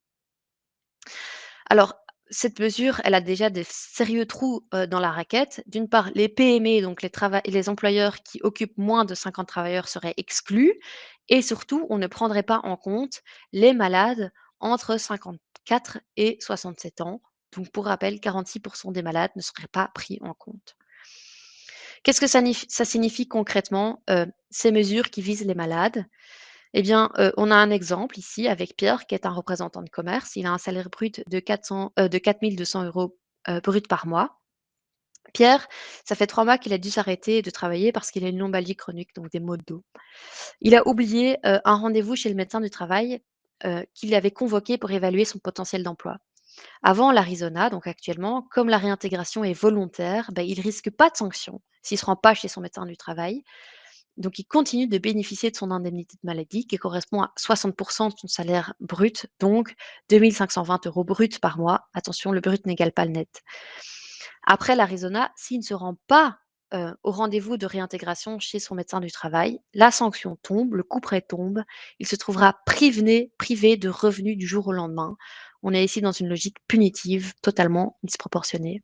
Alors, cette mesure, elle a déjà des sérieux trous dans la raquette. D'une part, les PME, donc les employeurs qui occupent moins de 50 travailleurs seraient exclus. Et surtout, on ne prendrait pas en compte les malades entre 54 et 67 ans. Donc, pour rappel, 46% des malades ne seraient pas pris en compte. Qu'est-ce que ça signifie concrètement, ces mesures qui visent les malades? Eh bien, on a un exemple ici avec Pierre qui est un représentant de commerce. Il a un salaire brut de 4 200 € brut par mois. Pierre, ça fait 3 mois qu'il a dû s'arrêter de travailler parce qu'il a une lombalgie chronique, donc des maux de dos. Il a oublié, un rendez-vous chez le médecin du travail, qu'il avait convoqué pour évaluer son potentiel d'emploi. Avant l'Arizona, donc actuellement, comme la réintégration est volontaire, il ne risque pas de sanction s'il ne se rend pas chez son médecin du travail. Donc, il continue de bénéficier de son indemnité de maladie qui correspond à 60% de son salaire brut, donc 2 520 € brut par mois. Attention, le brut n'égale pas le net. Après l'Arizona, s'il ne se rend pas au rendez-vous de réintégration chez son médecin du travail, la sanction tombe, le couperet tombe, il se trouvera privé de revenus du jour au lendemain. On est ici dans une logique punitive totalement disproportionnée.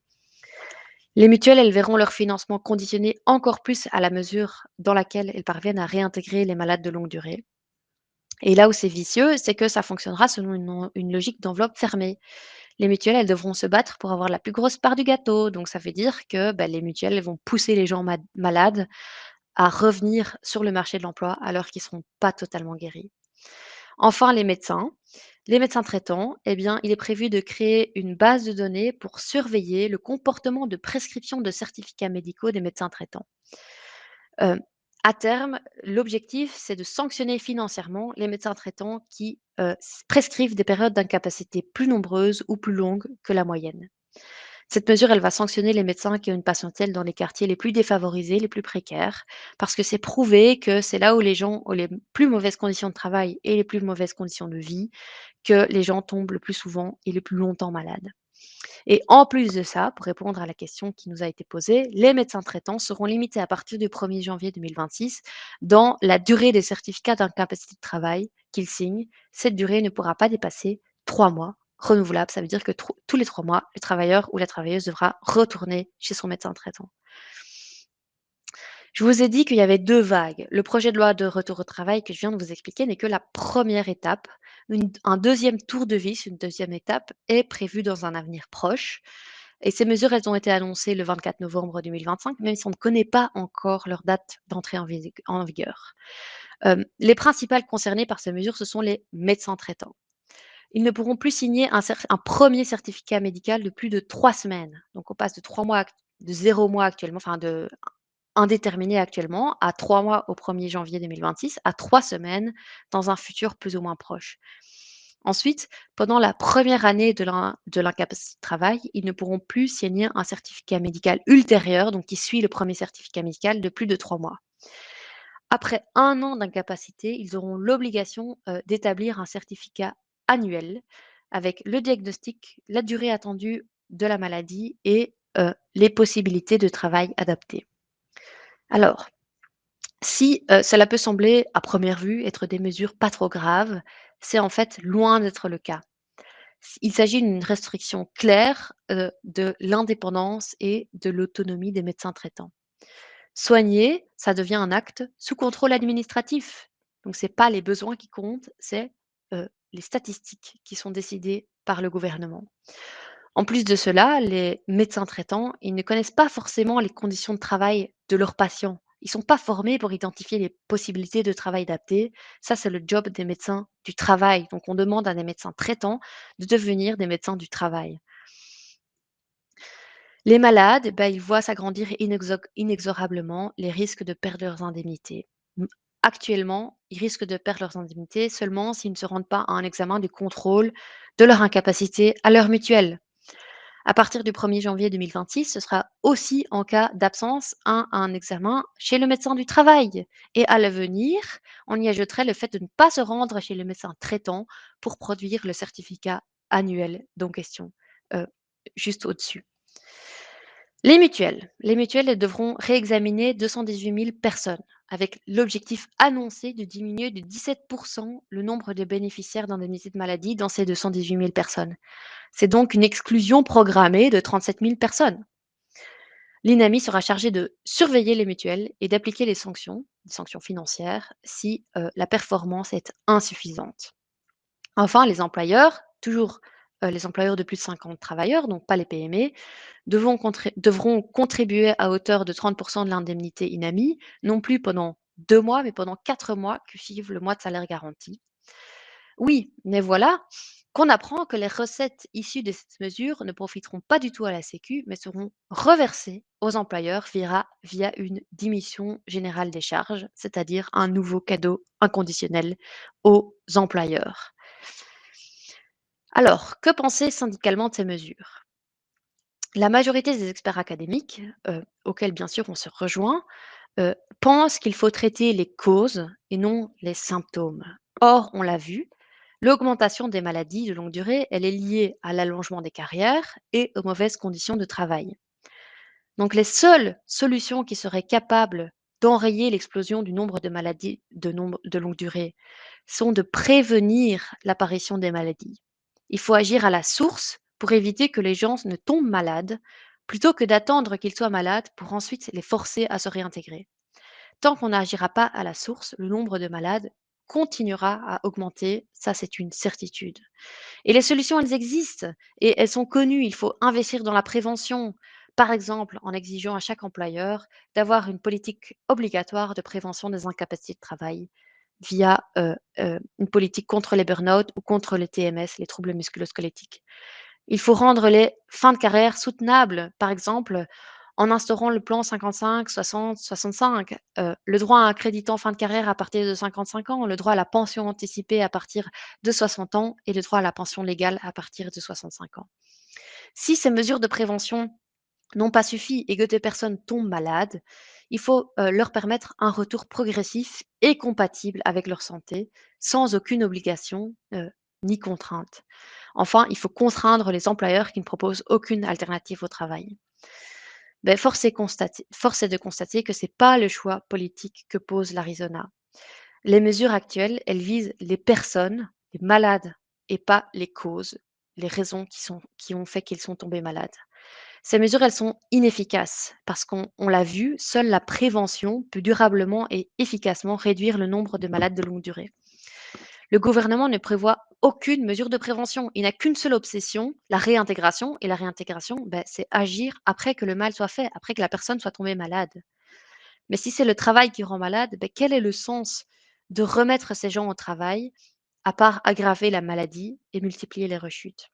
Les mutuelles, elles verront leur financement conditionné encore plus à la mesure dans laquelle elles parviennent à réintégrer les malades de longue durée. Et là où c'est vicieux, c'est que ça fonctionnera selon une logique d'enveloppe fermée. Les mutuelles, elles devront se battre pour avoir la plus grosse part du gâteau. Donc ça veut dire que les mutuelles elles vont pousser les gens malades à revenir sur le marché de l'emploi alors qu'ils ne seront pas totalement guéris. Enfin, les médecins. Les médecins traitants, eh bien, il est prévu de créer une base de données pour surveiller le comportement de prescription de certificats médicaux des médecins traitants. Euh, à terme, l'objectif, c'est de sanctionner financièrement les médecins traitants qui prescrivent des périodes d'incapacité plus nombreuses ou plus longues que la moyenne. Cette mesure, elle va sanctionner les médecins qui ont une patientèle dans les quartiers les plus défavorisés, les plus précaires, parce que c'est prouvé que c'est là où les gens ont les plus mauvaises conditions de travail et les plus mauvaises conditions de vie, que les gens tombent le plus souvent et le plus longtemps malades. Et en plus de ça, pour répondre à la question qui nous a été posée, les médecins traitants seront limités à partir du 1er janvier 2026 dans la durée des certificats d'incapacité de travail qu'ils signent. Cette durée ne pourra pas dépasser 3 mois renouvelables. Ça veut dire que tous les 3 mois, le travailleur ou la travailleuse devra retourner chez son médecin traitant. Je vous ai dit qu'il y avait 2 vagues. Le projet de loi de retour au travail que je viens de vous expliquer n'est que la première étape. Un deuxième tour de vis, une deuxième étape est prévue dans un avenir proche. Et ces mesures, elles ont été annoncées le 24 novembre 2025, même si on ne connaît pas encore leur date d'entrée en vigueur. Les principales concernées par ces mesures, ce sont les médecins traitants. Ils ne pourront plus signer un premier certificat médical de plus de 3 semaines. Donc on passe de 3 mois, de 0 mois actuellement, enfin de indéterminé actuellement, à 3 mois au 1er janvier 2026, à 3 semaines dans un futur plus ou moins proche. Ensuite, pendant la première année de l'incapacité de travail, ils ne pourront plus signer un certificat médical ultérieur, donc qui suit le premier certificat médical, de plus de 3 mois. Après 1 an d'incapacité, ils auront l'obligation d'établir un certificat annuel avec le diagnostic, la durée attendue de la maladie et les possibilités de travail adaptées. Alors, si, cela peut sembler à première vue être des mesures pas trop graves, c'est en fait loin d'être le cas. Il s'agit d'une restriction claire, de l'indépendance et de l'autonomie des médecins traitants. Soigner, ça devient un acte sous contrôle administratif. Donc c'est pas les besoins qui comptent, c'est, les statistiques qui sont décidées par le gouvernement. En plus de cela, les médecins traitants, ils ne connaissent pas forcément les conditions de travail de leurs patients. Ils ne sont pas formés pour identifier les possibilités de travail adaptées. Ça, c'est le job des médecins du travail. Donc, on demande à des médecins traitants de devenir des médecins du travail. Les malades, ben, ils voient s'agrandir inexorablement les risques de perdre leurs indemnités. Actuellement, ils risquent de perdre leurs indemnités seulement s'ils ne se rendent pas à un examen de contrôle de leur incapacité à leur mutuelle. À partir du 1er janvier 2026, ce sera aussi en cas d'absence un examen chez le médecin du travail. Et à l'avenir, on y ajouterait le fait de ne pas se rendre chez le médecin traitant pour produire le certificat annuel dont question, euh, juste au-dessus. Les mutuelles, elles devront réexaminer 218 000 personnes avec l'objectif annoncé de diminuer de 17% le nombre de bénéficiaires d'indemnités de maladie dans ces 218 000 personnes. C'est donc une exclusion programmée de 37 000 personnes. L'INAMI sera chargé de surveiller les mutuelles et d'appliquer les sanctions financières, si la performance est insuffisante. Enfin, les employeurs, toujours les employeurs de plus de 50 travailleurs, donc pas les PME, devront contribuer à hauteur de 30% de l'indemnité INAMI, non plus pendant 2 mois, mais pendant 4 mois que suivent le mois de salaire garanti. Oui, mais voilà qu'on apprend que les recettes issues de cette mesure ne profiteront pas du tout à la Sécu, mais seront reversées aux employeurs via une diminution générale des charges, c'est-à-dire un nouveau cadeau inconditionnel aux employeurs. Alors, que penser syndicalement de ces mesures? La majorité des experts académiques, auxquels bien sûr on se rejoint, pensent qu'il faut traiter les causes et non les symptômes. Or, on l'a vu, l'augmentation des maladies de longue durée, elle est liée à l'allongement des carrières et aux mauvaises conditions de travail. Donc, les seules solutions qui seraient capables d'enrayer l'explosion du nombre de maladies de longue durée sont de prévenir l'apparition des maladies. Il faut agir à la source pour éviter que les gens ne tombent malades, plutôt que d'attendre qu'ils soient malades pour ensuite les forcer à se réintégrer. Tant qu'on n'agira pas à la source, le nombre de malades continuera à augmenter, ça c'est une certitude. Et les solutions, elles existent et elles sont connues. Il faut investir dans la prévention, par exemple en exigeant à chaque employeur d'avoir une politique obligatoire de prévention des incapacités de travail via une politique contre les burn-out ou contre les TMS, les troubles musculo-squelettiques. Il faut rendre les fins de carrière soutenables, par exemple en instaurant le plan 55-60-65, le droit à un crédit en fin de carrière à partir de 55 ans, le droit à la pension anticipée à partir de 60 ans et le droit à la pension légale à partir de 65 ans. Si ces mesures de prévention n'ont pas suffi et que des personnes tombent malades, il faut leur permettre un retour progressif et compatible avec leur santé, sans aucune obligation ni contrainte. Enfin, il faut contraindre les employeurs qui ne proposent aucune alternative au travail. Ben, force est de constater que ce n'est pas le choix politique que pose l'Arizona. Les mesures actuelles, elles visent les personnes, les malades, et pas les causes, les raisons qui ont fait qu'ils sont tombés malades. Ces mesures, elles sont inefficaces parce qu'on l'a vu, seule la prévention peut durablement et efficacement réduire le nombre de malades de longue durée. Le gouvernement ne prévoit aucune mesure de prévention. Il n'a qu'une seule obsession, la réintégration. Et la réintégration, ben, c'est agir après que le mal soit fait, après que la personne soit tombée malade. Mais si c'est le travail qui rend malade, ben, quel est le sens de remettre ces gens au travail, à part aggraver la maladie et multiplier les rechutes?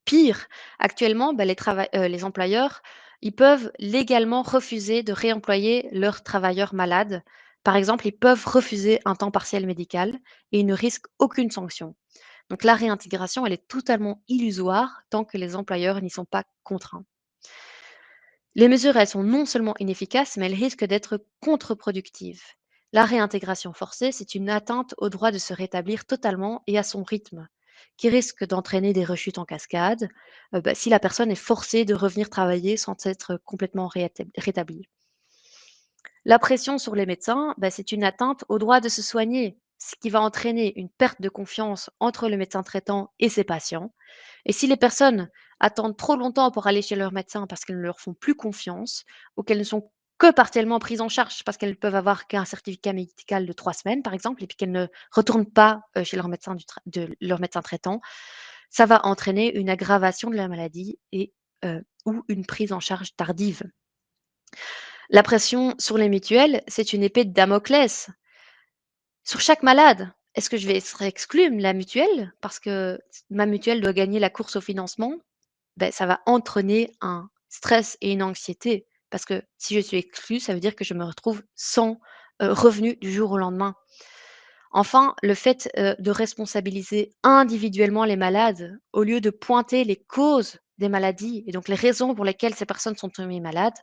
Pire, actuellement, ben, les employeurs, ils peuvent légalement refuser de réemployer leurs travailleurs malades. Par exemple, ils peuvent refuser un temps partiel médical et ils ne risquent aucune sanction. Donc la réintégration, elle est totalement illusoire tant que les employeurs n'y sont pas contraints. Les mesures, elles sont non seulement inefficaces, mais elles risquent d'être contre-productives. La réintégration forcée, c'est une atteinte au droit de se rétablir totalement et à son rythme, qui risque d'entraîner des rechutes en cascade si la personne est forcée de revenir travailler sans être complètement rétablie. La pression sur les médecins, c'est une atteinte au droit de se soigner, ce qui va entraîner une perte de confiance entre le médecin traitant et ses patients. Et si les personnes attendent trop longtemps pour aller chez leur médecin parce qu'elles ne leur font plus confiance ou qu'elles ne sont que partiellement prises en charge parce qu'elles peuvent avoir qu'un certificat médical de 3 semaines, par exemple, et puis qu'elles ne retournent pas chez leur médecin, de leur médecin traitant, ça va entraîner une aggravation de la maladie ou une prise en charge tardive. La pression sur les mutuelles, c'est une épée de Damoclès. Sur chaque malade, est-ce que je vais être exclue, la mutuelle, parce que ma mutuelle doit gagner la course au financement? Ça va entraîner un stress et une anxiété. Parce que si je suis exclue, ça veut dire que je me retrouve sans revenu du jour au lendemain. Enfin, le fait de responsabiliser individuellement les malades, au lieu de pointer les causes des maladies et donc les raisons pour lesquelles ces personnes sont tombées malades,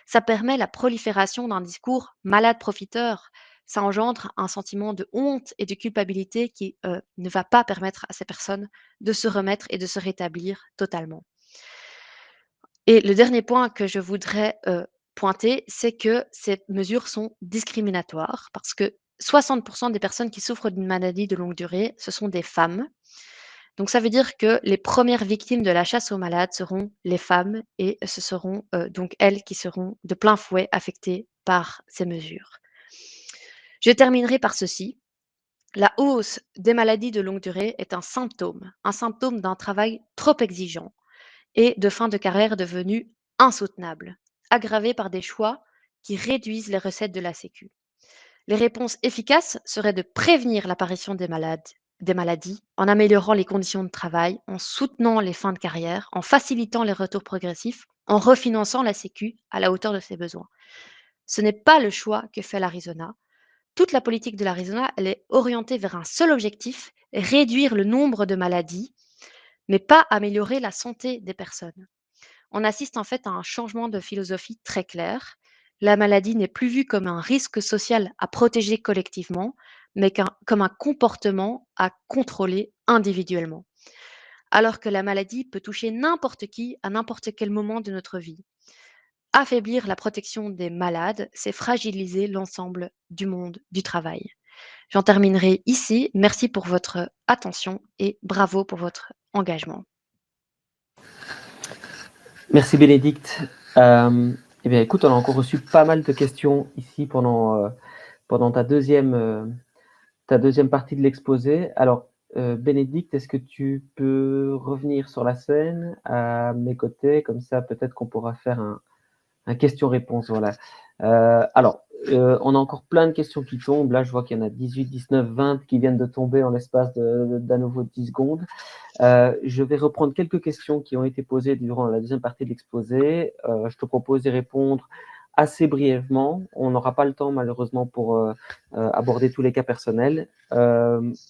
ça permet la prolifération d'un discours malade-profiteur. Ça engendre un sentiment de honte et de culpabilité qui ne va pas permettre à ces personnes de se remettre et de se rétablir totalement. Et le dernier point que je voudrais pointer, c'est que ces mesures sont discriminatoires parce que 60% des personnes qui souffrent d'une maladie de longue durée, ce sont des femmes. Donc ça veut dire que les premières victimes de la chasse aux malades seront les femmes et ce seront donc elles qui seront de plein fouet affectées par ces mesures. Je terminerai par ceci. La hausse des maladies de longue durée est un symptôme d'un travail trop exigeant et de fin de carrière devenue insoutenable, aggravé par des choix qui réduisent les recettes de la Sécu. Les réponses efficaces seraient de prévenir l'apparition des maladies, en améliorant les conditions de travail, en soutenant les fins de carrière, en facilitant les retours progressifs, en refinançant la Sécu à la hauteur de ses besoins. Ce n'est pas le choix que fait l'Arizona. Toute la politique de l'Arizona, elle est orientée vers un seul objectif, réduire le nombre de maladies, mais pas améliorer la santé des personnes. On assiste en fait à un changement de philosophie très clair. La maladie n'est plus vue comme un risque social à protéger collectivement, mais comme un comportement à contrôler individuellement. Alors que la maladie peut toucher n'importe qui à n'importe quel moment de notre vie. Affaiblir la protection des malades, c'est fragiliser l'ensemble du monde du travail. J'en terminerai ici. Merci pour votre attention et bravo pour votre engagement. Merci Bénédicte. Eh bien, écoute, on a encore reçu pas mal de questions ici pendant ta deuxième partie de l'exposé. Alors, Bénédicte, est-ce que tu peux revenir sur la scène à mes côtés? Comme ça, peut-être qu'on pourra faire un question-réponse. Voilà. On a encore plein de questions qui tombent. Là, je vois qu'il y en a 18, 19, 20 qui viennent de tomber en l'espace d'à nouveau 10 secondes. Je vais reprendre quelques questions qui ont été posées durant la deuxième partie de l'exposé. Je te propose d'y répondre assez brièvement. On n'aura pas le temps, malheureusement, pour aborder tous les cas personnels,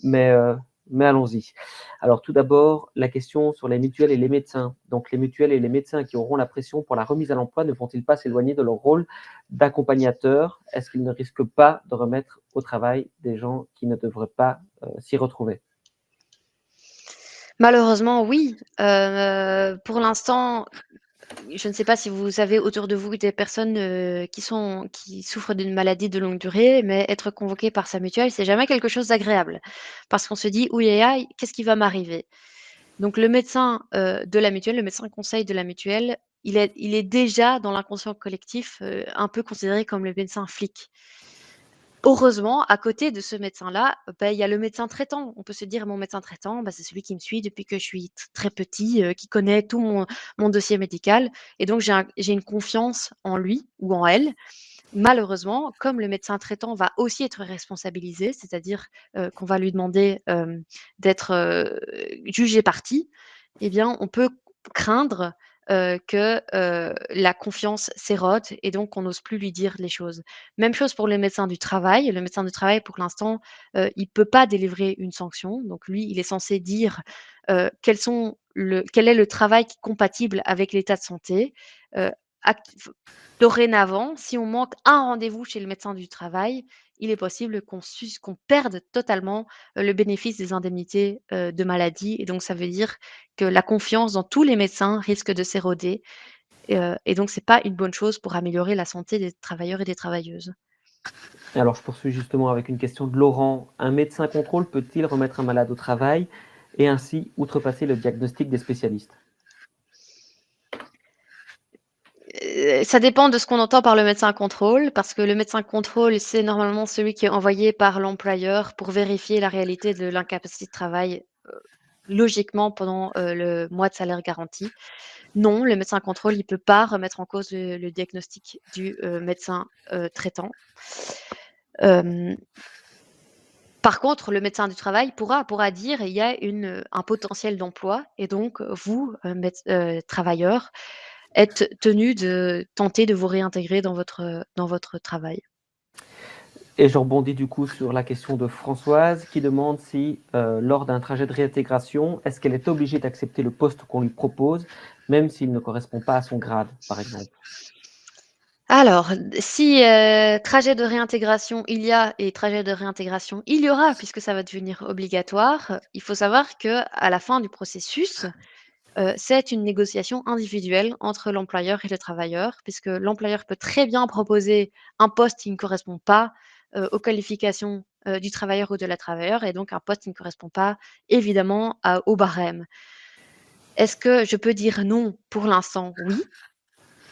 mais allons-y. Alors, tout d'abord, la question sur les mutuelles et les médecins. Donc, les mutuelles et les médecins qui auront la pression pour la remise à l'emploi ne vont-ils pas s'éloigner de leur rôle d'accompagnateur? Est-ce qu'ils ne risquent pas de remettre au travail des gens qui ne devraient pas s'y retrouver? Malheureusement, oui. Pour l'instant, je ne sais pas si vous avez autour de vous des personnes, qui souffrent d'une maladie de longue durée, mais être convoqué par sa mutuelle, c'est jamais quelque chose d'agréable. Parce qu'on se dit: «Ouh là là, qu'est-ce qui va m'arriver?» Donc le médecin, de la mutuelle, le médecin conseil de la mutuelle, il est déjà dans l'inconscient collectif, un peu considéré comme le médecin flic. Heureusement, à côté de ce médecin-là, il y a le médecin traitant. On peut se dire: «Mon médecin traitant, c'est celui qui me suit depuis que je suis très petit, qui connaît tout mon dossier médical et donc j'ai une confiance en lui ou en elle». Malheureusement, comme le médecin traitant va aussi être responsabilisé, c'est-à-dire, qu'on va lui demander, d'être, juge et partie, eh bien, on peut craindre, que, la confiance s'érode et donc qu'on n'ose plus lui dire les choses. Même chose pour le médecin du travail. Le médecin du travail, pour l'instant, il peut pas délivrer une sanction. Donc lui, il est censé dire, quel est le travail qui est compatible avec l'état de santé, act dorénavant, si on manque un rendez-vous chez le médecin du travail, il est possible qu'on perde totalement, le bénéfice des indemnités, de maladie et donc ça veut dire que la confiance dans tous les médecins risque de s'éroder et donc c'est pas une bonne chose pour améliorer la santé des travailleurs et des travailleuses. Et alors, je poursuis justement avec une question de Laurent. Un médecin contrôle peut-il remettre un malade au travail et ainsi outrepasser le diagnostic des spécialistes? Ça dépend de ce qu'on entend par le médecin contrôle, parce que le médecin contrôle, c'est normalement celui qui est envoyé par l'employeur pour vérifier la réalité de l'incapacité de travail, logiquement pendant, le mois de salaire garanti. Non, le médecin contrôle, il peut pas remettre en cause le diagnostic du, médecin, traitant. Hem, Par contre, le médecin du travail pourra dire: «Il y a un potentiel d'emploi et donc vous, travailleur, êtes tenu de tenter de vous réintégrer dans votre travail». Et je rebondis du coup sur la question de Françoise qui demande si, lors d'un trajet de réintégration, est-ce qu'elle est obligée d'accepter le poste qu'on lui propose, même s'il ne correspond pas à son grade, par exemple? Alors, si, trajet de réintégration il y a et trajet de réintégration il y aura puisque ça va devenir obligatoire, il faut savoir que à la fin du processus, c'est une négociation individuelle entre l'employeur et le travailleur, puisque l'employeur peut très bien proposer un poste qui ne correspond pas, aux qualifications, du travailleur ou de la travailleuse et donc un poste qui ne correspond pas évidemment au barème. Est-ce que je peux dire non pour l'instant? Oui,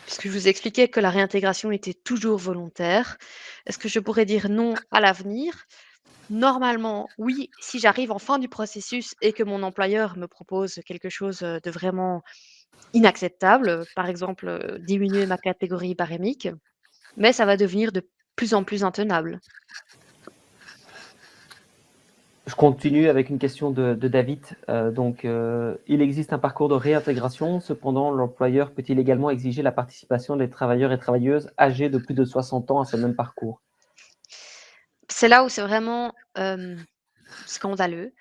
puisque je vous ai expliqué que la réintégration était toujours volontaire. Est-ce que je pourrais dire non à l'avenir? Normalement, oui, si j'arrive en fin du processus et que mon employeur me propose quelque chose, de vraiment inacceptable, par exemple, diminuer ma catégorie barémique, mais ça va devenir de plus en plus intenable. Je continue avec une question de David. Il existe un parcours de réintégration. Cependant, l'employeur peut-il également exiger la participation des travailleurs et travailleuses âgés de plus de 60 ans à ce même parcours? C'est là où c'est vraiment, scandaleux.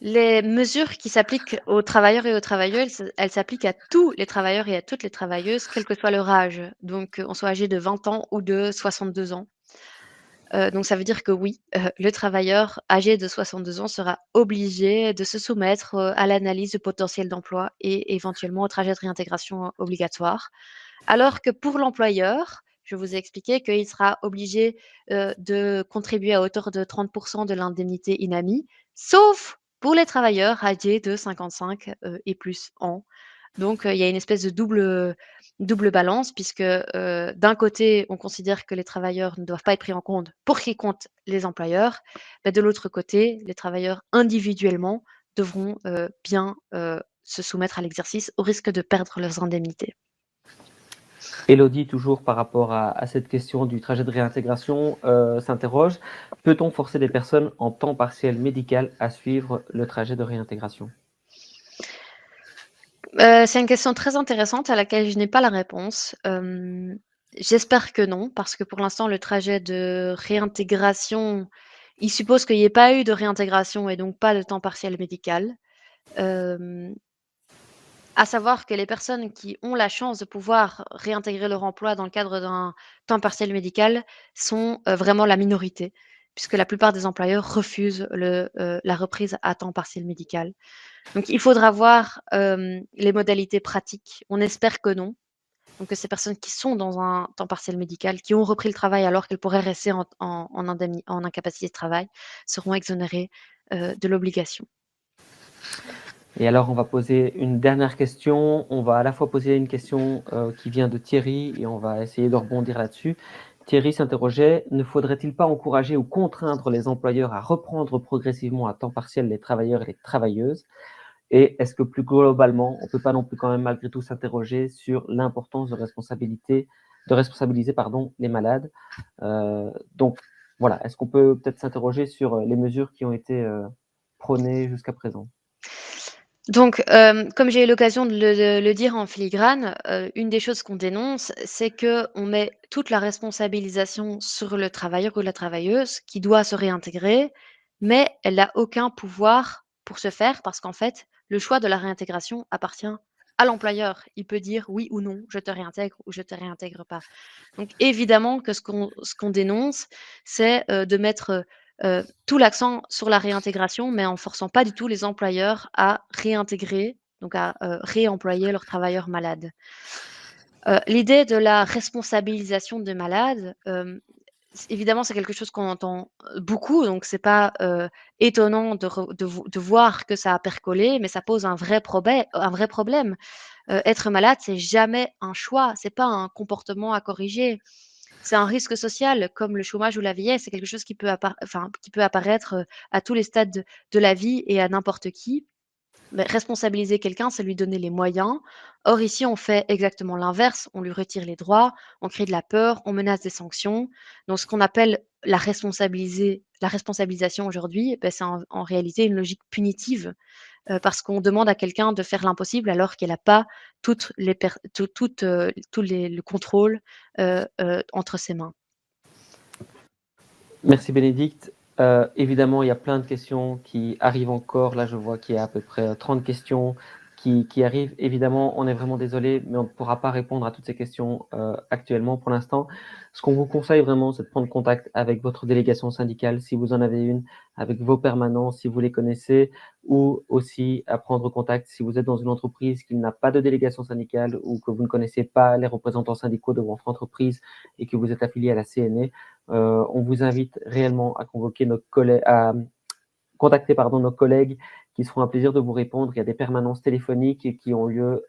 Les mesures qui s'appliquent aux travailleurs et aux travailleuses, elles s'appliquent à tous les travailleurs et à toutes les travailleuses, quel que soit leur âge. Donc, on soit âgé de 20 ans ou de 62 ans. Donc ça veut dire que oui, le travailleur âgé de 62 ans sera obligé de se soumettre, à l'analyse du potentiel d'emploi et éventuellement au trajet de réintégration obligatoire. Alors que pour l'employeur, je vous ai expliqué qu'il sera obligé, de contribuer à hauteur de 30 de l'indemnité INAMI, sauf pour les travailleurs âgés de 55, et plus ans. Donc, il y a une espèce de double balance puisque, d'un côté, on considère que les travailleurs ne doivent pas être pris en compte pour ce qui compte les employeurs, mais de l'autre côté, les travailleurs individuellement devront, bien, se soumettre à l'exercice au risque de perdre leurs indemnités. Élodie, toujours par rapport à cette question du trajet de réintégration, s'interroge: peut-on forcer des personnes en temps partiel médical à suivre le trajet de réintégration? C'est une question très intéressante à laquelle je n'ai pas la réponse. J'espère que non, parce que pour l'instant, le trajet de réintégration, il suppose qu'il n'y ait pas eu de réintégration et donc pas de temps partiel médical. Hem, à savoir que les personnes qui ont la chance de pouvoir réintégrer leur emploi dans le cadre d'un temps partiel médical sont, vraiment la minorité. puisque la plupart des employeurs refusent la reprise à temps partiel médical. Donc il faudra voir, les modalités pratiques. On espère que non. Donc que ces personnes qui sont dans un temps partiel médical, qui ont repris le travail alors qu'elles pourraient rester en incapacité de travail, seront exonérées, de l'obligation. Et alors, on va poser une dernière question. On va à la fois poser une question qui vient de Thierry et on va essayer de rebondir là-dessus. Thierry s'interrogeait, ne faudrait-il pas encourager ou contraindre les employeurs à reprendre progressivement à temps partiel les travailleurs et les travailleuses? Et est-ce que plus globalement, on ne peut pas non plus quand même malgré tout s'interroger sur l'importance de responsabiliser les malades? Donc voilà, est-ce qu'on peut peut-être s'interroger sur les mesures qui ont été prônées jusqu'à présent? Donc, comme j'ai eu l'occasion de le dire en filigrane, une des choses qu'on dénonce, c'est qu'on met toute la responsabilisation sur le travailleur ou la travailleuse qui doit se réintégrer, mais elle n'a aucun pouvoir pour ce faire parce qu'en fait, le choix de la réintégration appartient à l'employeur. Il peut dire: «Oui ou non, je te réintègre ou je te réintègre pas». Donc évidemment que ce qu'on dénonce, c'est, de mettre, tout l'accent sur la réintégration, mais en forçant pas du tout les employeurs à réintégrer, donc à, réemployer leurs travailleurs malades. L'idée de la responsabilisation des malades, évidemment, c'est quelque chose qu'on entend, beaucoup, donc c'est pas, étonnant de voir que ça a percolé, mais ça pose un vrai problème. Être malade, c'est jamais un choix, c'est pas un comportement à corriger. C'est un risque social comme le chômage ou la vieillesse, c'est quelque chose qui peut apparaître, à tous les stades de la vie et à n'importe qui. Mais responsabiliser quelqu'un, c'est lui donner les moyens. Or ici, on fait exactement l'inverse, on lui retire les droits, on crée de la peur, on menace des sanctions. Donc ce qu'on appelle la responsabilisation aujourd'hui, c'est en réalité une logique punitive, parce qu'on demande à quelqu'un de faire l'impossible alors qu'elle a pas tout le contrôle, entre ses mains. Merci Bénédicte. Évidemment, il y a plein de questions qui arrivent encore. Là, je vois qu'il y a à peu près 30 questions qui arrivent. Évidemment, on est vraiment désolé, mais on ne pourra pas répondre à toutes ces questions actuellement pour l'instant. Ce qu'on vous conseille vraiment, c'est de prendre contact avec votre délégation syndicale, si vous en avez une, avec vos permanents, si vous les connaissez, ou aussi à prendre contact si vous êtes dans une entreprise qui n'a pas de délégation syndicale ou que vous ne connaissez pas les représentants syndicaux de votre entreprise et que vous êtes affilié à la CNE. On vous invite réellement à convoquer nos collègues, à contacter nos collègues qui seront un plaisir de vous répondre. Il y a des permanences téléphoniques qui ont lieu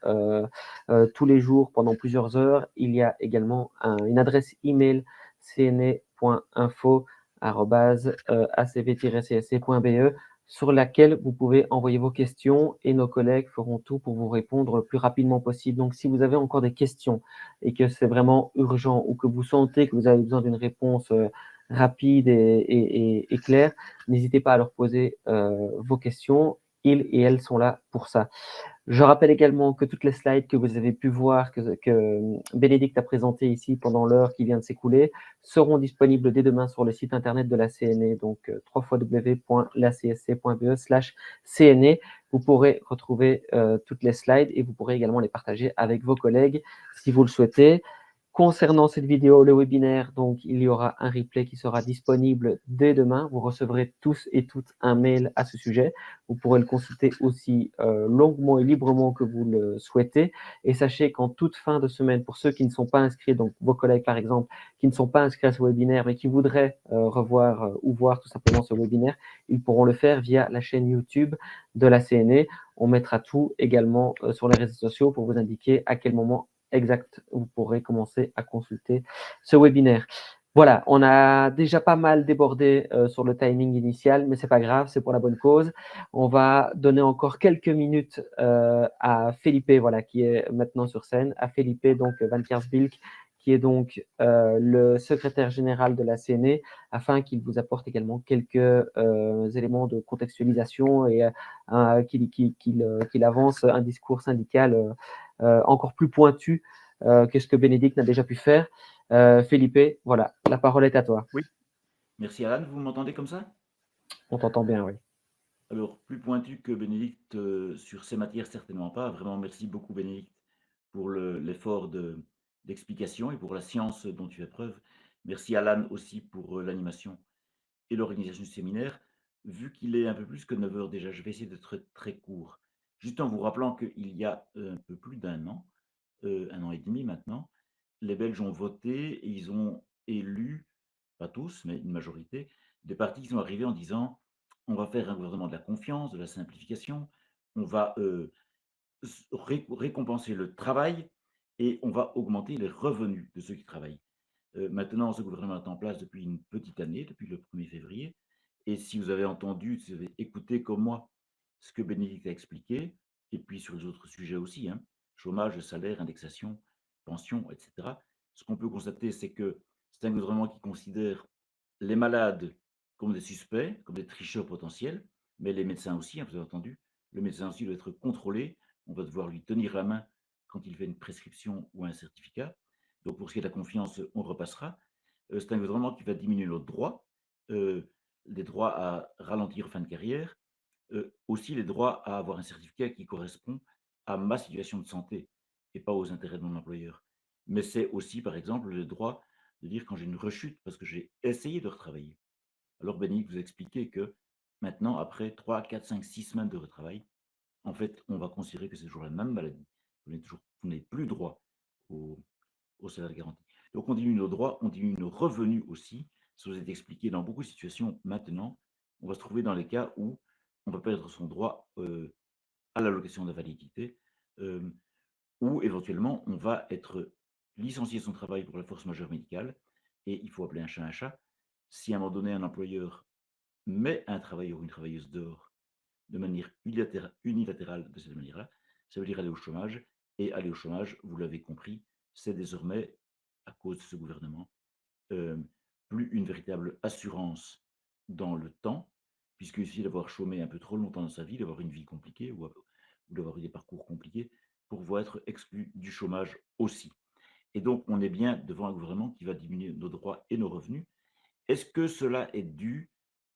tous les jours pendant plusieurs heures. Il y a également une adresse email cne.info@acv-csc.be sur laquelle vous pouvez envoyer vos questions et nos collègues feront tout pour vous répondre le plus rapidement possible. Donc, si vous avez encore des questions et que c'est vraiment urgent ou que vous sentez que vous avez besoin d'une réponse rapide et claire, n'hésitez pas à leur poser vos questions. Ils et elles sont là pour ça. Je rappelle également que toutes les slides que vous avez pu voir, que Bénédicte a présentées ici pendant l'heure qui vient de s'écouler, seront disponibles dès demain sur le site internet de la CNE, donc www.lacsc.be/CNE. Vous pourrez retrouver toutes les slides et vous pourrez également les partager avec vos collègues si vous le souhaitez. Concernant cette vidéo, le webinaire, donc il y aura un replay qui sera disponible dès demain. Vous recevrez tous et toutes un mail à ce sujet. Vous pourrez le consulter aussi longuement et librement que vous le souhaitez. Et sachez qu'en toute fin de semaine, pour ceux qui ne sont pas inscrits, donc vos collègues par exemple, qui ne sont pas inscrits à ce webinaire, mais qui voudraient revoir ou voir tout simplement ce webinaire, ils pourront le faire via la chaîne YouTube de la CNE. On mettra tout également sur les réseaux sociaux pour vous indiquer à quel moment exact, vous pourrez commencer à consulter ce webinaire. Voilà, on a déjà pas mal débordé sur le timing initial, mais c'est pas grave, c'est pour la bonne cause. On va donner encore quelques minutes à Felipe, voilà, qui est maintenant sur scène, à Felipe donc Van Kersbilk, qui est donc le secrétaire général de la CNE, afin qu'il vous apporte également quelques éléments de contextualisation et qu'il avance un discours syndical encore plus pointu que ce que Bénédicte n'a déjà pu faire. Felipe, voilà, la parole est à toi. Oui, merci Alan, vous m'entendez comme ça? On t'entend bien, oui. Alors, plus pointu que Bénédicte sur ces matières, certainement pas. Vraiment, merci beaucoup Bénédicte pour l'effort d'explication et pour la science dont tu fais preuve. Merci Alan aussi pour l'animation. et l'organisation du séminaire, vu qu'il est un peu plus que 9 heures déjà, je vais essayer d'être très court. Juste en vous rappelant qu'il y a un peu plus d'un an, 1 an et demi maintenant, les Belges ont voté et ils ont élu, pas tous, mais une majorité, des partis qui sont arrivés en disant: «On va faire un gouvernement de la confiance, de la simplification, on va, récompenser le travail et on va augmenter les revenus de ceux qui travaillent». Maintenant, ce gouvernement est en place depuis une petite année, depuis le 1er février. Et si vous avez entendu, si vous avez écouté comme moi ce que Bénédicte a expliqué, et puis sur les autres sujets aussi, hein, chômage, salaire, indexation, pension, etc. Ce qu'on peut constater, c'est que c'est un gouvernement qui considère les malades comme des suspects, comme des tricheurs potentiels, mais les médecins aussi, hein, vous avez entendu, le médecin aussi doit être contrôlé, on va devoir lui tenir la main quand il fait une prescription ou un certificat. Donc pour ce qui est de la confiance, on repassera. C'est un gouvernement qui va diminuer nos droits, les droits à ralentir en fin de carrière, aussi les droits à avoir un certificat qui correspond à ma situation de santé et pas aux intérêts de mon employeur. Mais c'est aussi, par exemple, le droit de dire quand j'ai une rechute parce que j'ai essayé de retravailler. Alors Bénédicte vous a expliqué que maintenant, après 3, 4, 5, 6 semaines de retravail, en fait, on va considérer que c'est toujours la même maladie. Vous n'avez plus droit au, au salaire garanti. Donc on diminue nos droits, on diminue nos revenus aussi. Ça vous est expliqué dans beaucoup de situations maintenant. On va se trouver dans les cas où on va perdre son droit à l'allocation d'invalidité, ou éventuellement on va être licencié de son travail pour la force majeure médicale, et il faut appeler un chat un chat. Si à un moment donné un employeur met un travailleur ou une travailleuse dehors de manière unilatérale de cette manière-là, ça veut dire aller au chômage. Et aller au chômage, vous l'avez compris, c'est désormais, à cause de ce gouvernement, euh, plus une véritable assurance dans le temps, puisqu'il suffit d'avoir chômé un peu trop longtemps dans sa vie, d'avoir une vie compliquée ou d'avoir eu des parcours compliqués pour pouvoir être exclu du chômage aussi. Et donc, on est bien devant un gouvernement qui va diminuer nos droits et nos revenus. Est-ce que cela est dû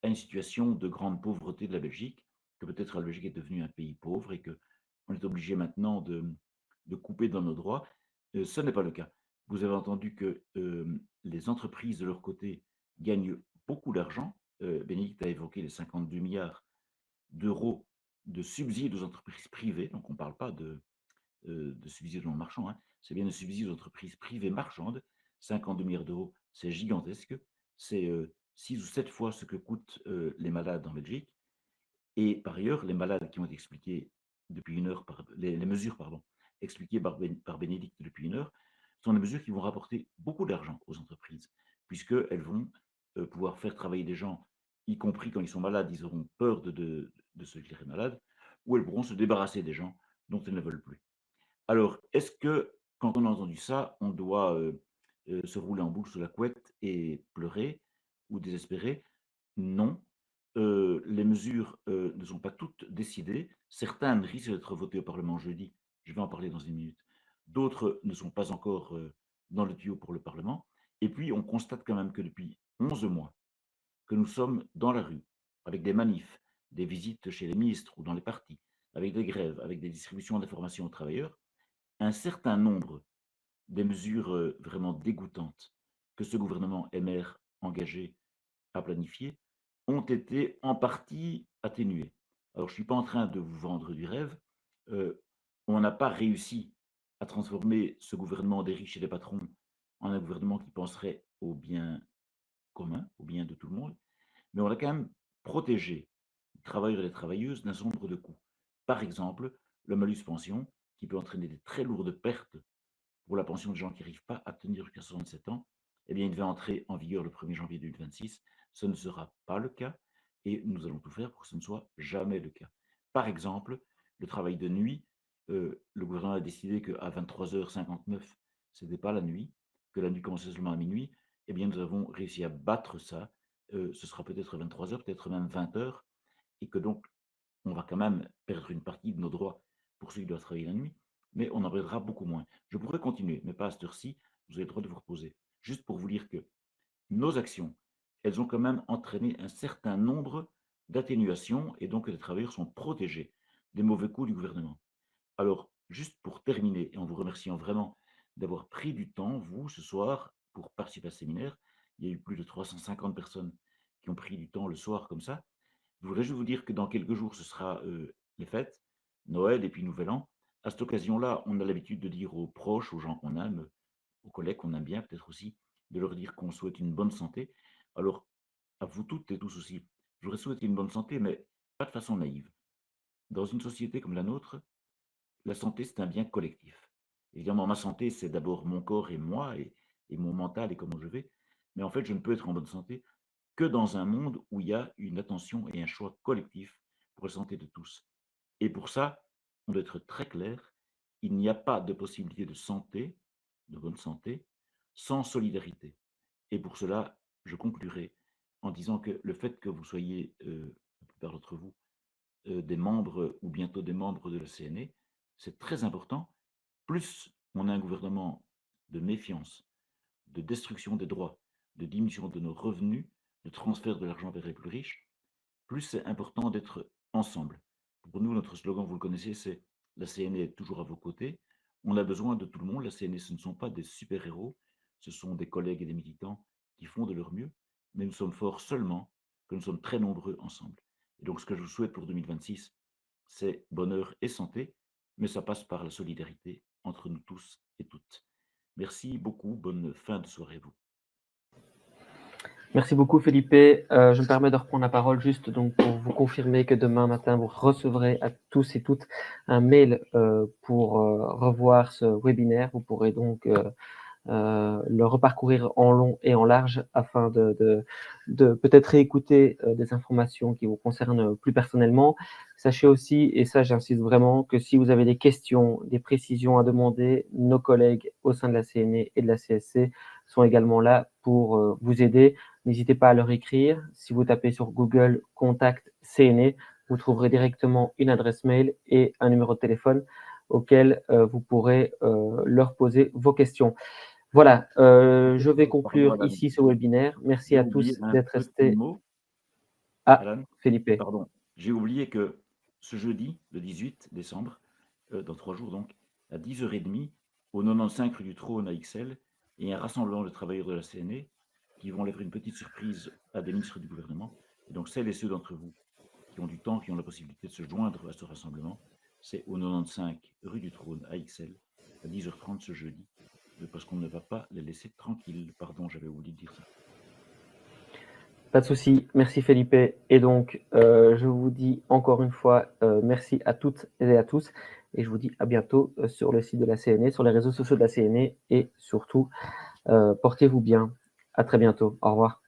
à une situation de grande pauvreté de la Belgique, que peut-être la Belgique est devenue un pays pauvre et qu'on est obligé maintenant de couper dans nos droits? Ce n'est pas le cas. Vous avez entendu que les entreprises, de leur côté, gagnent beaucoup d'argent. Bénédicte a évoqué les 52 milliards d'euros de subsides aux entreprises privées, donc on ne parle pas de subsides aux marchands, hein. C'est bien de subsides aux entreprises privées marchandes. 52 milliards d'euros, c'est gigantesque. C'est 6 ou 7 fois ce que coûtent les malades en Belgique. Et par ailleurs, les malades qui ont été expliquées depuis une heure, les mesures pardon, expliquées par Bénédicte depuis une heure, sont des mesures qui vont rapporter beaucoup d'argent aux entreprises, puisqu'elles vont pouvoir faire travailler des gens, y compris quand ils sont malades, ils auront peur de se virer malades, ou elles pourront se débarrasser des gens dont elles ne veulent plus. Alors, est-ce que, quand on a entendu ça, on doit se rouler en boucle sous la couette et pleurer ou désespérer? Non. Les mesures ne sont pas toutes décidées. Certaines risquent d'être votées au Parlement jeudi. Je vais en parler dans une minute. D'autres ne sont pas encore dans le tuyau pour le Parlement. Et puis, on constate quand même que depuis 11 mois, que nous sommes dans la rue, avec des manifs, des visites chez les ministres ou dans les partis, avec des grèves, avec des distributions d'informations aux travailleurs, un certain nombre des mesures vraiment dégoûtantes que ce gouvernement MR engagé à planifier ont été en partie atténuées. Alors, je ne suis pas en train de vous vendre du rêve. On n'a pas réussi à transformer ce gouvernement des riches et des patrons en un gouvernement qui penserait au bien commun, au bien de tout le monde, mais on a quand même protégé les travailleurs et les travailleuses d'un certain nombre de coûts. Par exemple, le malus pension, qui peut entraîner des très lourdes pertes pour la pension de gens qui n'arrivent pas à tenir jusqu'à 67 ans, eh bien, il devait entrer en vigueur le 1er janvier 2026. Ce ne sera pas le cas et nous allons tout faire pour que ce ne soit jamais le cas. Par exemple, le travail de nuit, le gouvernement a décidé qu'à 23h59, ce n'était pas la nuit, que la nuit commençait seulement à minuit. Eh bien, nous avons réussi à battre ça. Ce sera peut-être 23h, peut-être même 20h, et que donc, on va quand même perdre une partie de nos droits pour ceux qui doivent travailler la nuit, mais on en perdra beaucoup moins. Je pourrais continuer, mais pas à cette heure-ci, vous avez le droit de vous reposer. Juste pour vous dire que nos actions, elles ont quand même entraîné un certain nombre d'atténuations et donc les travailleurs sont protégés des mauvais coups du gouvernement. Alors, juste pour terminer, et en vous remerciant vraiment d'avoir pris du temps, vous, ce soir, pour participer à ce séminaire, il y a eu plus de 350 personnes qui ont pris du temps le soir comme ça. Je voudrais juste vous dire que dans quelques jours, ce sera les fêtes, Noël et puis Nouvel An. À cette occasion-là, on a l'habitude de dire aux proches, aux gens qu'on aime, aux collègues qu'on aime bien peut-être aussi, de leur dire qu'on souhaite une bonne santé. Alors, à vous toutes et tous aussi, je voudrais souhaiter une bonne santé, mais pas de façon naïve. Dans une société comme la nôtre, la santé, c'est un bien collectif. Évidemment, ma santé, c'est d'abord mon corps et moi, et mon mental et comment je vais. Mais en fait, je ne peux être en bonne santé que dans un monde où il y a une attention et un choix collectif pour la santé de tous. Et pour ça, on doit être très clair, il n'y a pas de possibilité de santé, de bonne santé, sans solidarité. Et pour cela, je conclurai en disant que le fait que vous soyez, la plupart d'entre vous, des membres ou bientôt des membres de la CNE, c'est très important. Plus on a un gouvernement de méfiance, de destruction des droits, de diminution de nos revenus, de transfert de l'argent vers les plus riches, plus c'est important d'être ensemble. Pour nous, notre slogan, vous le connaissez, c'est la CNE est toujours à vos côtés. On a besoin de tout le monde. La CNE, ce ne sont pas des super-héros, ce sont des collègues et des militants qui font de leur mieux, mais nous sommes forts seulement que nous sommes très nombreux ensemble. Et donc, ce que je vous souhaite pour 2026, c'est bonheur et santé, mais ça passe par la solidarité entre nous tous et toutes. Merci beaucoup, bonne fin de soirée à vous. Merci beaucoup, Felipe. Je me permets de reprendre la parole juste donc pour vous confirmer que demain matin, vous recevrez à tous et toutes un mail pour revoir ce webinaire. Vous pourrez donc le reparcourir en long et en large afin de peut-être réécouter des informations qui vous concernent plus personnellement. Sachez aussi, et ça j'insiste vraiment, que si vous avez des questions, des précisions à demander, nos collègues au sein de la CNE et de la CSC sont également là pour vous aider. N'hésitez pas à leur écrire. Si vous tapez sur Google « Contact CNE », vous trouverez directement une adresse mail et un numéro de téléphone auquel vous pourrez leur poser vos questions. Voilà, je vais conclure Pardon, Alan. ici ce webinaire. Merci J'ai à oublié tous un d'être petit restés. mot, Ah, Alan. Felipe. Pardon, j'ai oublié que ce jeudi, le 18 décembre, dans 3 jours donc, à 10h30, au 95 rue du Trône à Ixelles, il y a un rassemblement de travailleurs de la CNE qui vont livrer une petite surprise à des ministres du gouvernement. Et donc, celles et ceux d'entre vous qui ont du temps, qui ont la possibilité de se joindre à ce rassemblement, c'est au 95 rue du Trône à Ixelles, à 10h30 ce jeudi, parce qu'on ne va pas les laisser tranquilles. Pardon, j'avais oublié de dire ça. Pas de souci, merci Felipe. Et donc, je vous dis encore une fois merci à toutes et à tous. Et je vous dis à bientôt sur le site de la CNE, sur les réseaux sociaux de la CNE et surtout, portez-vous bien. À très bientôt. Au revoir.